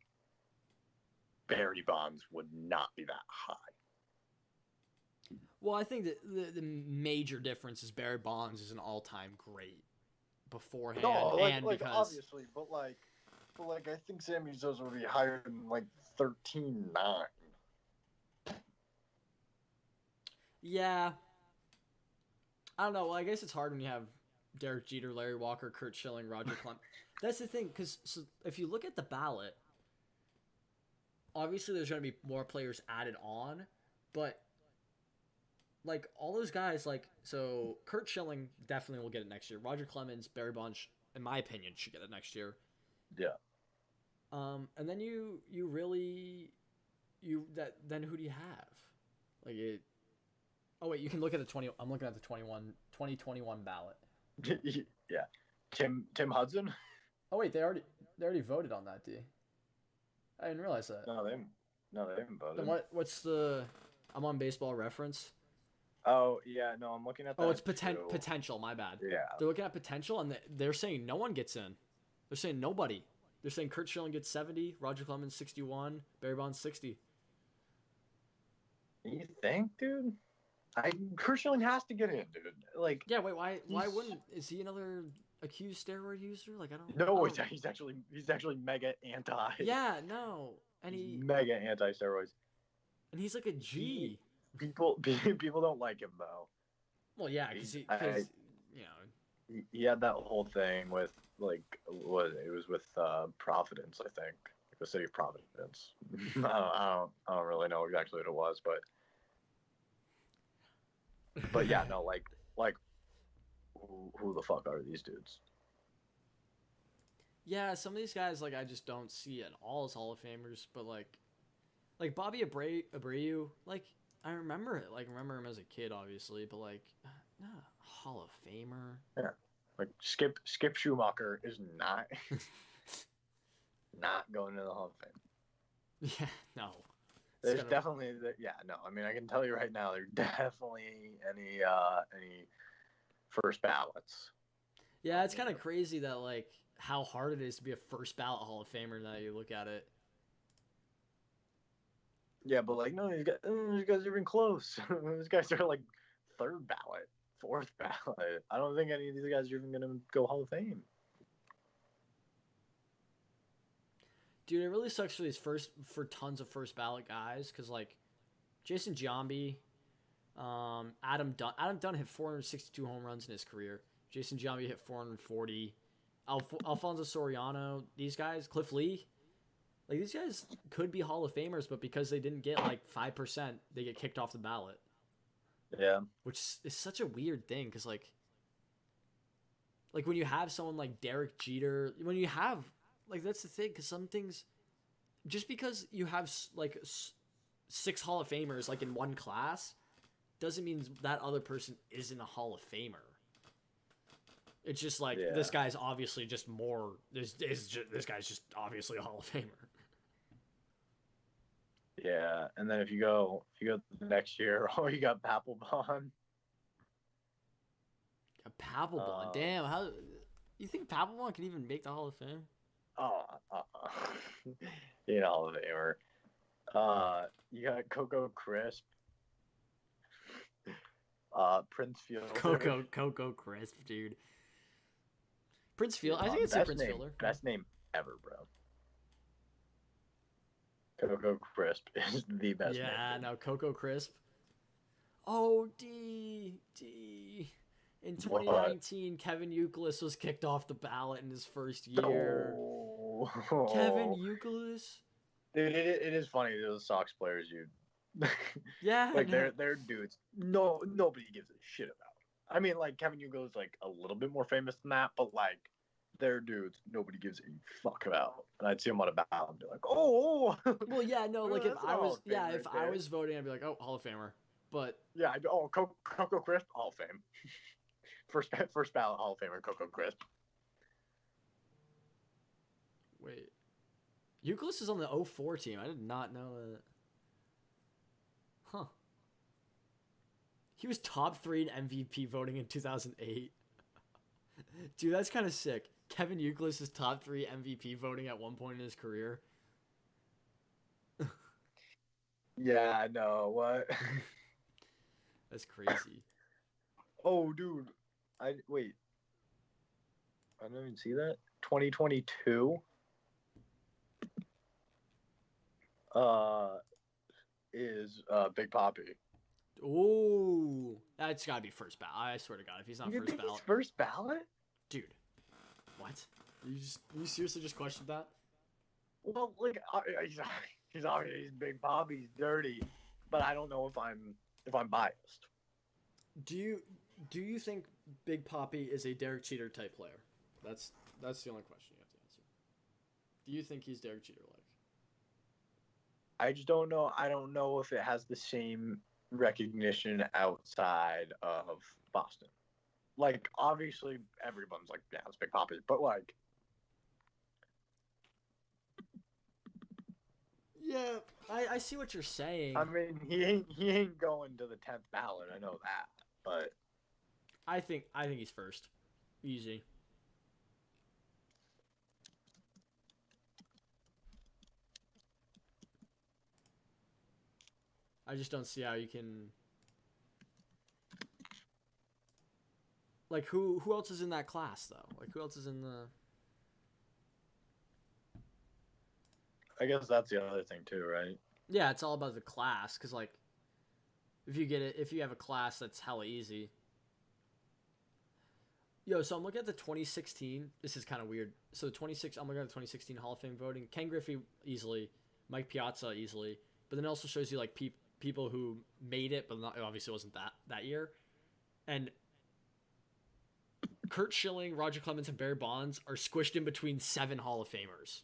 Barry Bonds would not be that high. Well, I think that the major difference is Barry Bonds is an all-time great beforehand, No, and like because obviously, but I think Sammy Sosa would be higher than like 13-9. yeah, I don't know. Well, I guess it's hard when you have Derek Jeter, Larry Walker, Kurt Schilling, Roger Clemens. That's the thing, because so if you look at the ballot, obviously there's going to be more players added on, but like all those guys, like so Kurt Schilling definitely will get it next year. Roger Clemens, Barry Bonds, in my opinion, should get it next year. Yeah. And then you really then who do you have? Like it. Oh wait, you can look at the 20. I'm looking at the 2021 ballot. Yeah. Tim Hudson? Oh wait, they already voted on that. I didn't realize that. No, they haven't voted. Then what's the? I'm on Baseball Reference. Oh yeah, no, I'm looking at that. Oh, it's too. potential. My bad. Yeah. They're looking at potential, and they're saying no one gets in. They're saying nobody. They're saying Kurt Schilling gets 70, Roger Clemens 61, Barry Bonds 60. You think, dude? Kurt Schilling has to get in, dude. Like, yeah, wait, why wouldn't? Is he another accused steroid user? Like I don't. No, I don't, he's actually mega anti. Yeah, no, and he's mega anti steroids. And he's like a G. People don't like him though. Well, yeah, because you know. He had that whole thing with like it was with Providence, I think, like the city of Providence. I don't really know exactly what it was, but yeah, no, like who the fuck are these dudes? Yeah, some of these guys like I just don't see at all as Hall of Famers, but like Bobby Abreu, like I remember it, like remember him as a kid, obviously, but like not a Hall of Famer. Yeah, like Skip Schumacher is not not going to the Hall of Fame. Yeah, no. There's definitely no. I mean, I can tell you right now, there's definitely any first ballots. Yeah, it's kind of crazy that like how hard it is to be a first ballot Hall of Famer now you look at it. Yeah, but like no, these guys are even close. These guys are like third ballot, fourth ballot. I don't think any of these guys are even gonna go Hall of Fame. Dude, it really sucks for tons of first ballot guys because like Jason Giambi, Adam Dunn hit 462 home runs in his career. Jason Giambi hit 440. Alfonso Soriano, these guys, Cliff Lee, like these guys could be Hall of Famers, but because they didn't get like 5%, they get kicked off the ballot. Yeah, which is such a weird thing because like when you have someone like Derek Jeter, when you have like that's the thing because some things, just because you have like 6 Hall of Famers like in one class, doesn't mean that other person isn't a Hall of Famer. It's just like this guy's obviously just more. This guy's just obviously a Hall of Famer. Yeah, and then if you go the next year, you got Papelbon. A Papelbon, damn! How you think Papelbon can even make the Hall of Fame? You know, Hall of Famer. You got Coco Crisp. Prince Fielder. Coco Crisp, dude. Prince Fielder. I think it's Prince Fielder. Best name ever, bro. Coco Crisp is the best name. Yeah, no, Coco Crisp. Oh, D. In 2019, Kevin Youkilis was kicked off the ballot in his first year. Oh. Kevin Youkilis? Dude, it is funny. Those Sox players, yeah, like they're dudes. Nobody gives a shit about. I mean, like Kevin Youkilis is like a little bit more famous than that, but like they're dudes nobody gives a fuck about. And I'd see them on a ballot and be like, oh. Well, yeah, no, like if I was voting, I'd be like, oh, Hall of Famer. But yeah, I'd be, Coco Crisp, Hall of Fame. First ballot Hall of Famer, Coco Crisp. Wait, Youkilis is on the 04 team. I did not know that. Huh. He was top 3 in MVP voting in 2008. Dude, that's kind of sick. Kevin Youkilis is top 3 MVP voting at one point in his career. Yeah, I know. What? That's crazy. Oh, dude. I wait. I didn't even see that. 2022. Uh, is Big Poppy. Ooh, that's gotta be first ballot. I swear to God, if he's not You first think he's ballot, first ballot? dude, what? You seriously just questioned that? Well, like he's obviously Big Poppy's dirty, but I don't know if I'm biased. Do you do you think Big Poppy is a Derek Cheater type player? That's that's the only question you have to answer. Do you think he's Derek Cheater like? I just don't know. I don't know if it has the same recognition outside of Boston. Like, obviously, everyone's like, yeah, it's Big Poppy, but like, Yeah, I see what you're I saying. mean, he ain't going to the 10th ballot. I know that, but I think he's first. Easy. I just don't see how you can like who else is in that class though? Like who else is in the I guess that's the other thing too, right? Yeah, it's all about the class cuz like if you have a class that's hella easy. Yo, so I'm looking at the 2016. This is kind of weird. So the 26 I'm looking at the 2016 Hall of Fame voting. Ken Griffey easily, Mike Piazza easily, but then it also shows you like people who made it but not obviously wasn't that year. And Kurt Schilling, Roger Clemens, and Barry Bonds are squished in between 7 Hall of Famers.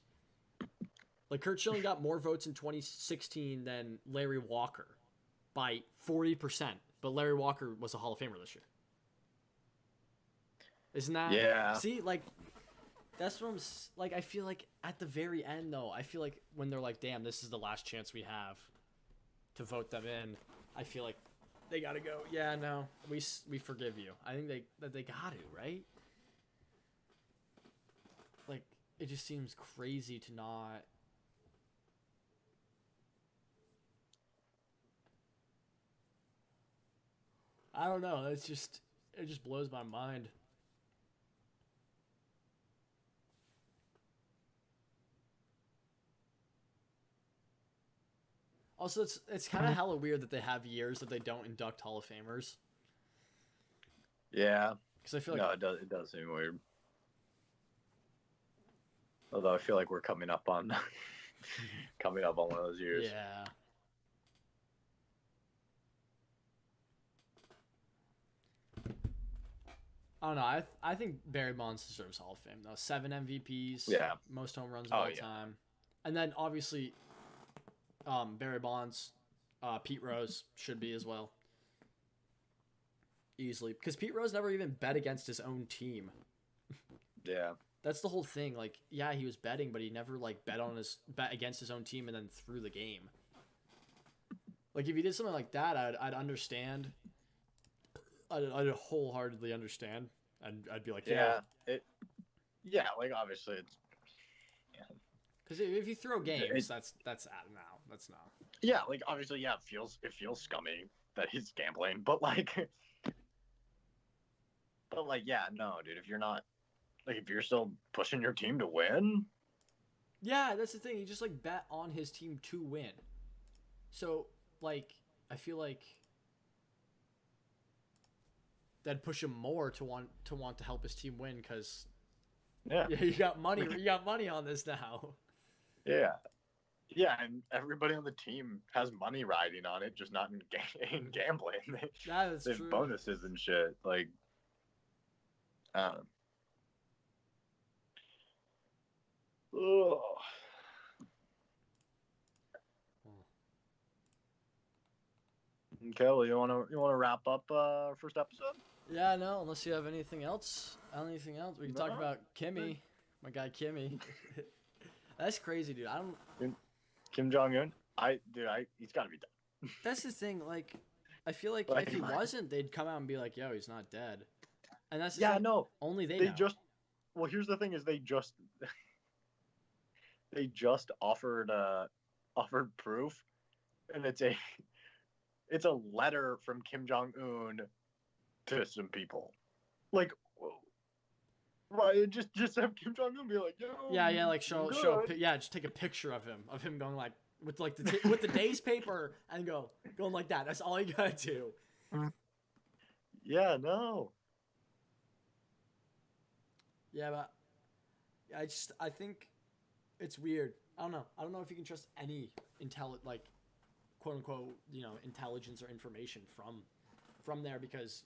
Like Kurt Schilling got more votes in 2016 than Larry Walker by 40%, but Larry Walker was a Hall of Famer this year. Isn't that Yeah, see like that's what I'm like? I feel like at the very end though, I feel like when they're like, "Damn, this is the last chance we have to vote them in," I feel like they gotta go. Yeah, no, we forgive you. I think they got to right. Like it just seems crazy to not. I don't know. It just blows my mind. Also, it's kind of hella weird that they have years that they don't induct Hall of Famers yeah. because I feel like No, it does seem weird. Although I feel like we're coming up on coming up on one of those years. yeah. I don't know. I think Barry Bonds deserves Hall of Fame though. 7 MVPs, Yeah. most home runs of Oh all yeah. time, and then obviously Barry Bonds, Pete Rose should be as well easily because Pete Rose never even bet against his own team. Yeah. That's the whole thing. Like, yeah, he was betting, but he never like bet against his own team and then threw the game. Like, if he did something like that, I'd understand. I'd wholeheartedly understand. I'd be like, yeah, Yeah. Yeah, like obviously it's because if you throw it, games, that's out now. That's not. yeah, like obviously yeah, it feels scummy that he's gambling, but like yeah, no, dude, if you're not like if you're still pushing your team to win, Yeah, that's the thing. He just like bet on his team to win. So like, I feel like that'd push him more to want to help his team win because yeah. yeah, you got money. You got money on this now. Yeah. Yeah, and everybody on the team has money riding on it, just not in gambling. That is They have true. bonuses and shit. Like, um, ugh. Okay, well, you wanna wrap up our first episode? Yeah, no. Unless you have anything else, we can talk No. about Kimmy, my guy Kimmy. That's crazy, dude. I don't. Kim Jong Un. He's got to be dead. That's the thing. Like, I feel like if Like, he wasn't, they'd come out and be like, "Yo, he's not dead." And that's the yeah, thing. no. Only they They know. just. Well, here's the thing: is they just offered proof and it's a letter from Kim Jong Un to some people. Like, right? Just have Kim Jong Un be like, yo, Yeah, like show good. yeah, just take a picture of him going like with like with the day's paper and going like that. That's all you gotta do. Yeah, no. Yeah, but I think it's weird. I don't know. I don't know if you can trust any like quote unquote intelligence or information from there because